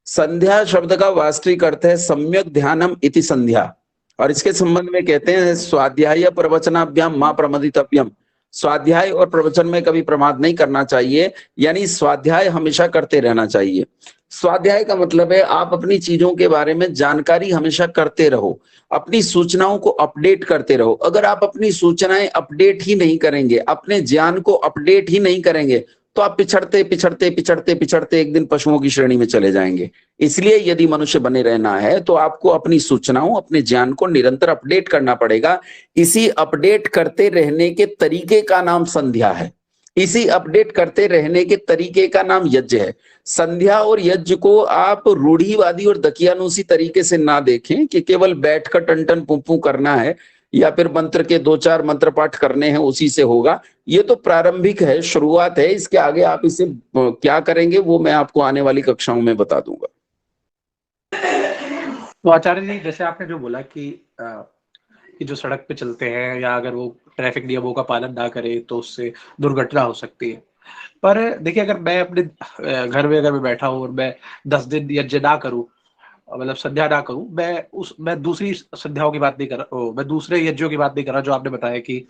[SPEAKER 2] संध्या शब्द का वास्तविक अर्थ है सम्यक ध्यानम इति संध्या, और इसके संबंध में कहते हैं स्वाध्याय प्रवचनाभ्याम मां प्रमदितव्यम। स्वाध्याय और प्रवचन में कभी प्रमाद नहीं करना चाहिए, यानी स्वाध्याय हमेशा करते रहना चाहिए। स्वाध्याय का मतलब है आप अपनी चीजों के बारे में जानकारी हमेशा करते रहो, अपनी सूचनाओं को अपडेट करते रहो। अगर आप अपनी सूचनाएं अपडेट ही नहीं करेंगे, अपने ज्ञान को अपडेट ही नहीं करेंगे, तो आप पिछड़ते पिछड़ते पिछड़ते पिछड़ते एक दिन पशुओं की श्रेणी में चले जाएंगे। इसलिए यदि मनुष्य बने रहना है तो आपको अपनी सूचनाओं, अपने ज्ञान को निरंतर अपडेट करना पड़ेगा। इसी अपडेट करते रहने के तरीके का नाम संध्या है। इसी अपडेट करते रहने के तरीके का नाम यज्ञ है। संध्या और यज्ञ को आप रूढ़िवादी और दकियानुसी तरीके से ना देखें कि केवल बैठकर टन टन पुं करना है, या फिर मंत्र के 2-4 मंत्र पाठ करने हैं उसी से होगा। ये तो प्रारंभिक है, शुरुआत है। इसके आगे आप इसे क्या करेंगे वो मैं आपको आने वाली कक्षाओं में बता दूंगा।
[SPEAKER 10] तो आचार्य जी, जैसे आपने जो बोला कि जो सड़क पे चलते हैं या अगर वो ट्रैफिक नियमों का पालन ना करे तो उससे दुर्घटना हो सकती है, पर देखिए, अगर मैं अपने घर में अगर मैं बैठा हूँ और मैं 10 दिन यज्ञ ना करूं, मतलब संध्या ना करूं, मैं दूसरी संध्याओं की बात नहीं कर रहा, मैं दूसरे यज्ञों की बात नहीं कर रहा जो आपने बताया कि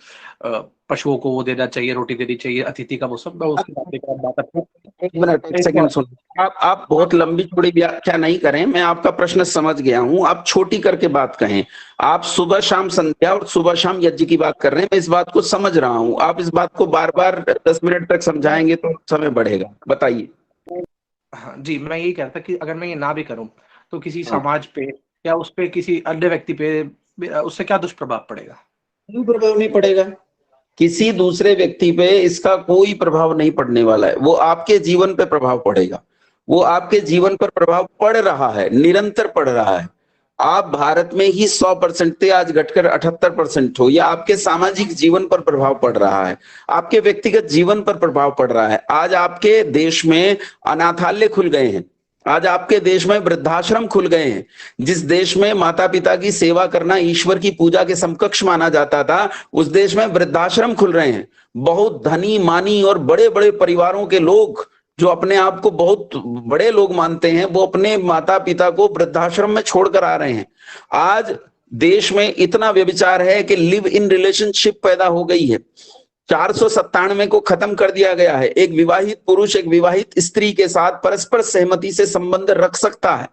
[SPEAKER 10] पशुओं को वो देना चाहिए, रोटी देनी चाहिए, अतिथि का मौसम, मैं उसकी बात नहीं कर रहा। बात
[SPEAKER 2] एक मिनट, एक सेकंड सुन। आप बहुत लंबी चौड़ी व्याख्या नहीं करें, मैं आपका प्रश्न समझ गया हूं, आप छोटी करके बात कहें। आप सुबह शाम संध्या और सुबह शाम यज्ञ की बात कर रहे हैं, मैं इस बात को समझ रहा हूं। आप इस बात को बार बार 10 मिनट तक समझाएंगे तो समय बढ़ेगा। बताइए।
[SPEAKER 10] हाँ जी, मैं यही कहता कि अगर मैं ये ना भी करूं तो किसी
[SPEAKER 2] हाँ।
[SPEAKER 10] समाज पे या उस पे किसी अन्य व्यक्ति पे उससे क्या दुष्प्रभाव पड़ेगा?
[SPEAKER 2] कोई प्रभाव नहीं पड़ेगा, किसी दूसरे व्यक्ति पे इसका कोई प्रभाव नहीं पड़ने वाला है। वो आपके जीवन पे प्रभाव पड़ेगा, वो आपके जीवन पर प्रभाव पड़ रहा है, निरंतर पड़ रहा है। आप भारत में ही 100% थे, आज घटकर 78% हो। या आपके सामाजिक जीवन पर प्रभाव पड़ रहा है, आपके व्यक्तिगत जीवन पर प्रभाव पड़ रहा है। आज आपके देश में अनाथालय खुल गए हैं, आज आपके देश में वृद्धाश्रम खुल गए हैं। जिस देश में माता पिता की सेवा करना ईश्वर की पूजा के समकक्ष माना जाता था, उस देश में वृद्धाश्रम खुल रहे हैं। बहुत धनी मानी और बड़े बड़े परिवारों के लोग जो अपने आप को बहुत बड़े लोग मानते हैं, वो अपने माता पिता को वृद्धाश्रम में छोड़कर आ रहे हैं। आज देश में इतना व्यभिचार है कि लिव इन रिलेशनशिप पैदा हो गई है। 497 को खत्म कर दिया गया है। एक विवाहित पुरुष एक विवाहित स्त्री के साथ परस्पर सहमति से संबंध रख सकता है।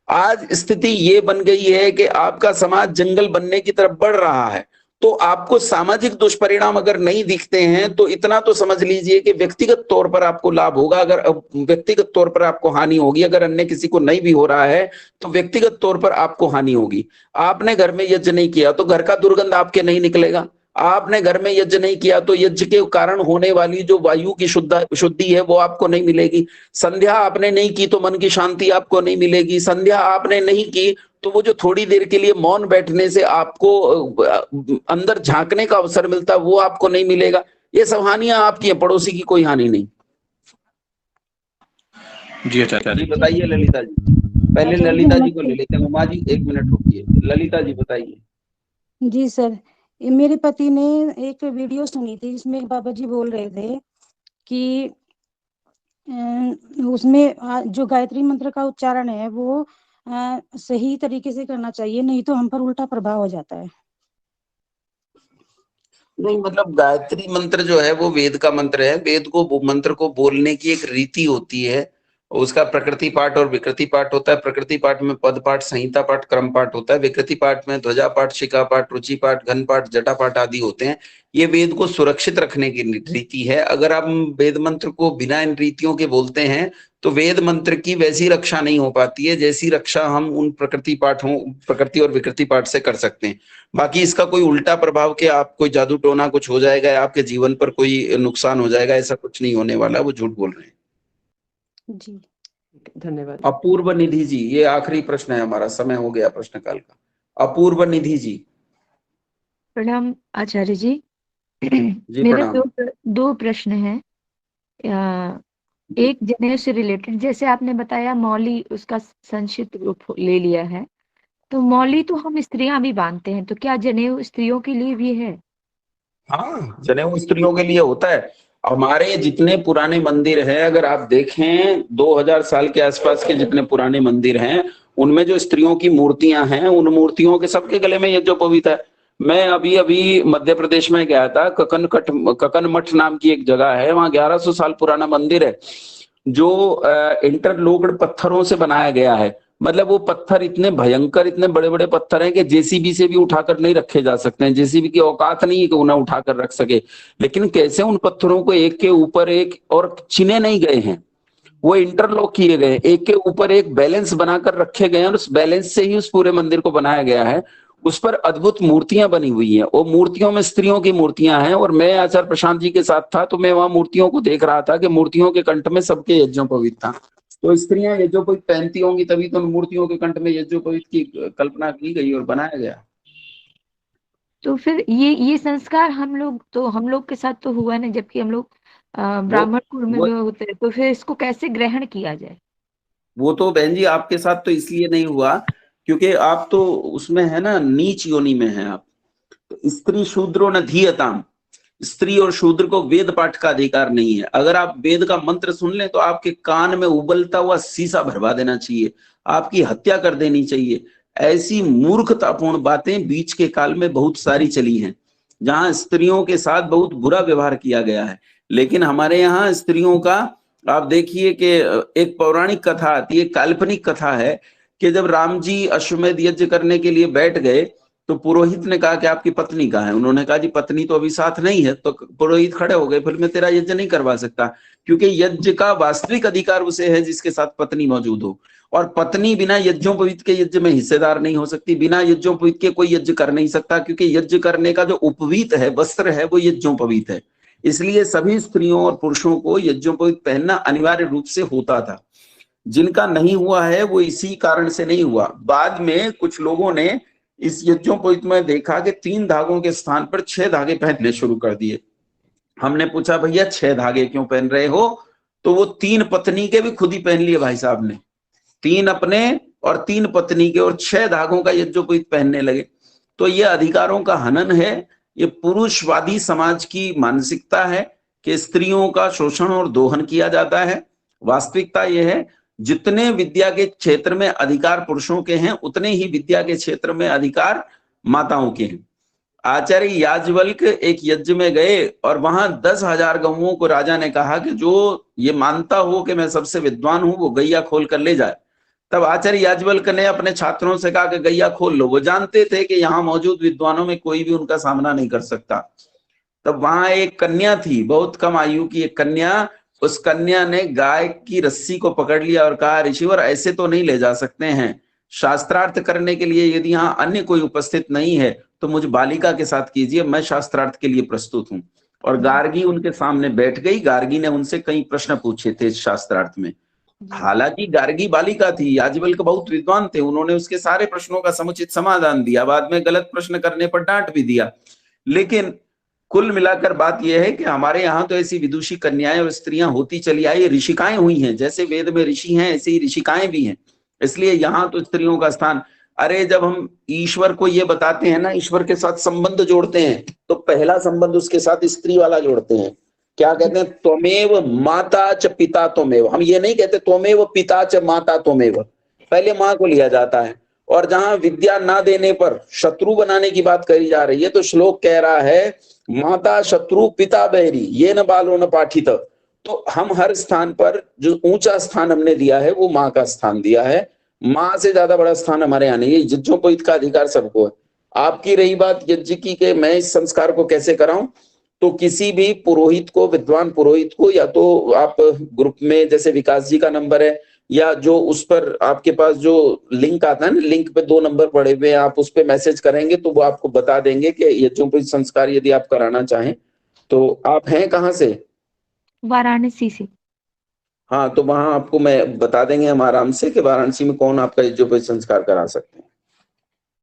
[SPEAKER 2] आज स्थिति ये बन गई है कि आपका समाज जंगल बनने की तरफ बढ़ रहा है। तो आपको सामाजिक दुष्परिणाम अगर नहीं दिखते हैं तो इतना तो समझ लीजिए कि व्यक्तिगत तौर पर आपको लाभ होगा, अगर व्यक्तिगत तौर पर आपको हानि होगी। अगर अन्य किसी को नहीं भी हो रहा है तो व्यक्तिगत तौर पर आपको हानि होगी। आपने घर में यज्ञ नहीं किया तो घर का दुर्गंध आपके नहीं निकलेगा। आपने घर में यज्ञ नहीं किया तो यज्ञ के कारण होने वाली जो वायु की शुद्धि है वो आपको नहीं मिलेगी। संध्या आपने नहीं की तो मन की शांति आपको नहीं मिलेगी। संध्या आपने नहीं की तो वो जो थोड़ी देर के लिए मौन बैठने से आपको अंदर झांकने का अवसर मिलता है वो आपको नहीं मिलेगा। ये सब हानियां आपकी है, पड़ोसी की कोई हानि नहीं।
[SPEAKER 10] जी अच्छा
[SPEAKER 2] जी बताइए ललिता जी। पहले ललिता जी को ले लेते हैं। उमा जी 1 मिनट रुकिए। ललिता जी बताइए।
[SPEAKER 11] जी सर, मेरे पति ने एक वीडियो सुनी थी जिसमें बाबा जी बोल रहे थे कि उसमें जो गायत्री मंत्र का उच्चारण है वो सही तरीके से करना चाहिए, नहीं तो हम पर उल्टा प्रभाव हो जाता है।
[SPEAKER 2] नहीं, मतलब गायत्री मंत्र जो है वो वेद का मंत्र है। वेद को मंत्र को बोलने की एक रीति होती है, उसका प्रकृति पाठ और विकृति पाठ होता है। प्रकृति पाठ में पद पाठ, संहिता पाठ, क्रम पाठ होता है। विकृति पाठ में ध्वजा पाठ, शिखा पाठ, रुचि पाठ, घन पाठ, जटा पाठ आदि होते हैं। ये वेद को सुरक्षित रखने की रीति है। अगर आप वेद मंत्र को बिना इन रीतियों के बोलते हैं तो वेद मंत्र की वैसी रक्षा नहीं हो पाती है जैसी रक्षा हम उन प्रकृति और विकृति पाठ से कर सकते हैं। बाकी इसका कोई उल्टा प्रभाव कि आप कोई जादू टोना कुछ हो जाएगा या आपके जीवन पर कोई नुकसान हो जाएगा, ऐसा कुछ नहीं होने वाला। वो झूठ बोल रहे हैं।
[SPEAKER 11] जी
[SPEAKER 12] धन्यवाद।
[SPEAKER 2] अपूर्व निधि जी, ये आखिरी प्रश्न है हमारा, समय हो गया प्रश्नकाल का। अपूर्व निधि जी।
[SPEAKER 12] प्रणाम आचार्य जी।
[SPEAKER 2] जी
[SPEAKER 12] मेरे
[SPEAKER 2] प्रणाम।
[SPEAKER 12] दो प्रश्न हैं। एक जनेऊ से रिलेटेड, जैसे आपने बताया मौली उसका संक्षिप्त रूप ले लिया है, तो मौली तो हम स्त्रियां भी बांधते हैं, तो क्या जनेऊ स्त्रियों के लिए भी है?
[SPEAKER 2] हाँ, जनेऊ स्त्रियों के लिए होता है। हमारे जितने पुराने मंदिर हैं, अगर आप देखें 2000 साल के आसपास के जितने पुराने मंदिर हैं, उनमें जो स्त्रियों की मूर्तियां हैं, उन मूर्तियों के सबके गले में यज्ञोपवीत है। मैं अभी मध्य प्रदेश में गया था, ककन मठ नाम की एक जगह है, वहां 1100 साल पुराना मंदिर है जो इंटरलॉक्ड पत्थरों से बनाया गया है। मतलब वो पत्थर इतने भयंकर, इतने बड़े बड़े पत्थर हैं कि जेसीबी से भी उठाकर नहीं रखे जा सकते हैं। जेसीबी की औकात नहीं है कि उन्हें उठाकर रख सके। लेकिन कैसे उन पत्थरों को एक के ऊपर एक और चिने नहीं गए हैं, वो इंटरलॉक किए गए, एक के ऊपर एक बैलेंस बनाकर रखे गए हैं और उस बैलेंस से ही उस पूरे मंदिर को बनाया गया है। उस पर अद्भुत मूर्तियां बनी हुई हैं। वो मूर्तियों में स्त्रियों की मूर्तियां हैं। और मैं आचार्य प्रशांत जी के साथ था तो मैं वहां मूर्तियों को देख रहा था कि मूर्तियों के कंठ में सबके यज्ञोपवीत था। तो स्त्रियां यज्ञोपवीत पहनती होंगी तभी तो मूर्तियों के कंठ में यज्ञोपवीत की कल्पना की गई और बनाया गया।
[SPEAKER 12] तो फिर ये संस्कार हम लोग के साथ तो हुआ ना, जबकि हम लोग ब्राह्मण कुल में जो होते हैं, तो फिर इसको कैसे ग्रहण किया जाए?
[SPEAKER 2] वो तो बहन जी आपके साथ तो इसलिए नहीं हुआ क्योंकि आप तो उसमें है ना, नीच योनि में है आप। तो स्त्री शूद्रो न धीयताम,
[SPEAKER 1] स्त्री और शूद्र को वेद पाठ का अधिकार नहीं है। अगर आप वेद का मंत्र सुन लें तो आपके कान में उबलता हुआ शीशा भरवा देना चाहिए, आपकी हत्या कर देनी चाहिए। ऐसी मूर्खतापूर्ण बातें बीच के काल में बहुत सारी चली हैं, जहां स्त्रियों के साथ बहुत बुरा व्यवहार किया गया है। लेकिन हमारे यहाँ स्त्रियों का आप देखिए कि एक पौराणिक कथा आती है, काल्पनिक कथा है कि जब राम जी अश्वमेध यज्ञ करने के लिए बैठ गए तो पुरोहित ने कहा कि आपकी पत्नी कहाँ है? उन्होंने कहा जी पत्नी तो अभी साथ नहीं है। तो पुरोहित खड़े हो गए, फिर मैं तेरा यज्ञ नहीं करवा सकता, क्योंकि यज्ञ का वास्तविक अधिकार उसे है जिसके साथ पत्नी मौजूद हो, और पत्नी बिना यज्ञोपवीत के यज्ञ में हिस्सेदार नहीं हो सकती, बिना यज्ञोपवीत के कोई यज्ञ कर नहीं सकता, क्योंकि यज्ञ करने का जो उपवीत है, वस्त्र है, वो यज्ञोपवीत है। इसलिए सभी स्त्रियों और पुरुषों को यज्ञोपवीत पहनना अनिवार्य रूप से होता था। जिनका नहीं हुआ है वो इसी कारण से नहीं हुआ। बाद में कुछ लोगों ने इस यज्ञोपवीत में देखा कि 3 धागों के स्थान पर 6 धागे पहनने शुरू कर दिए। हमने पूछा भैया 6 धागे क्यों पहन रहे हो? तो वो 3 पत्नी के भी खुद ही पहन लिए भाई साहब ने, 3 अपने और 3 पत्नी के, और 6 धागों का यज्ञोपवीत पहनने लगे। तो ये अधिकारों का हनन है, ये पुरुषवादी समाज की मानसिकता है कि स्त्रियों का शोषण और दोहन किया जाता है। वास्तविकता यह है जितने विद्या के क्षेत्र में अधिकार पुरुषों के हैं, उतने ही विद्या के क्षेत्र में अधिकार माताओं के हैं। आचार्य याज्ञवल्क्य एक यज्ञ में गए और वहां 10,000 गौओं को राजा ने कहा कि जो ये मानता हो कि मैं सबसे विद्वान हूं वो गैया खोल कर ले जाए। तब आचार्य याज्ञवल्क्य ने अपने छात्रों से कहा कि गैया खोल लो। वो जानते थे कि यहाँ मौजूद विद्वानों में कोई भी उनका सामना नहीं कर सकता। तब वहां एक कन्या थी, बहुत कम आयु की एक कन्या। उस कन्या ने गाय की रस्सी को पकड़ लिया और कहा, ऋषिवर ऐसे तो नहीं ले जा सकते हैं, शास्त्रार्थ करने के लिए यदि यहाँ अन्य कोई उपस्थित नहीं है तो मुझ बालिका के साथ कीजिए, मैं शास्त्रार्थ के लिए प्रस्तुत हूँ। और गार्गी उनके सामने बैठ गई। गार्गी ने उनसे कई प्रश्न पूछे थे शास्त्रार्थ में। हालांकि गार्गी बालिका थी, याज्ञवल्क्य बहुत विद्वान थे, उन्होंने उसके सारे प्रश्नों का समुचित समाधान दिया, बाद में गलत प्रश्न करने पर डांट भी दिया। लेकिन कुल मिलाकर बात यह है कि हमारे यहाँ तो ऐसी विदुषी कन्याएं और स्त्रियां होती चली आई, ऋषिकाएं हुई हैं। जैसे वेद में ऋषि हैं ऐसे ही ऋषिकाएं भी हैं। इसलिए यहाँ तो स्त्रियों का स्थान, अरे जब हम ईश्वर को ये बताते हैं ना, ईश्वर के साथ संबंध जोड़ते हैं, तो पहला संबंध उसके साथ स्त्री वाला जोड़ते हैं। क्या कहते हैं? त्वमेव माता च पिता त्वमेव। हम ये नहीं कहते त्वमेव पिता च माता त्वमेव, पहले माँ को लिया जाता है। और जहां विद्या ना देने पर शत्रु बनाने की बात कही जा रही है, तो श्लोक कह रहा है माता शत्रु पिता बैरी ये न बालो न पाठित। तो हम हर स्थान पर जो ऊंचा स्थान हमने दिया है वो माँ का स्थान दिया है। माँ से ज्यादा बड़ा स्थान हमारे यहाँ नहीं है। यज्ञोपवीत का अधिकार सबको है। आपकी रही बात यज्ञ की कि मैं इस संस्कार को कैसे कराऊं, तो किसी भी पुरोहित को, विद्वान पुरोहित को, या तो आप ग्रुप में जैसे विकास जी का नंबर है, या जो उस पर आपके पास जो लिंक आता है ना, लिंक पे 2 नंबर पड़े हुए हैं, आप उस पे मैसेज करेंगे तो वो आपको बता देंगे कि यज्ञोपवीत संस्कार यदि आप कराना चाहें। तो आप हैं कहाँ से?
[SPEAKER 12] वाराणसी से।
[SPEAKER 2] हाँ, तो वहां आपको मैं बता देंगे हम आराम से कि वाराणसी में कौन आपका यज्ञोपवीत संस्कार करा सकते हैं।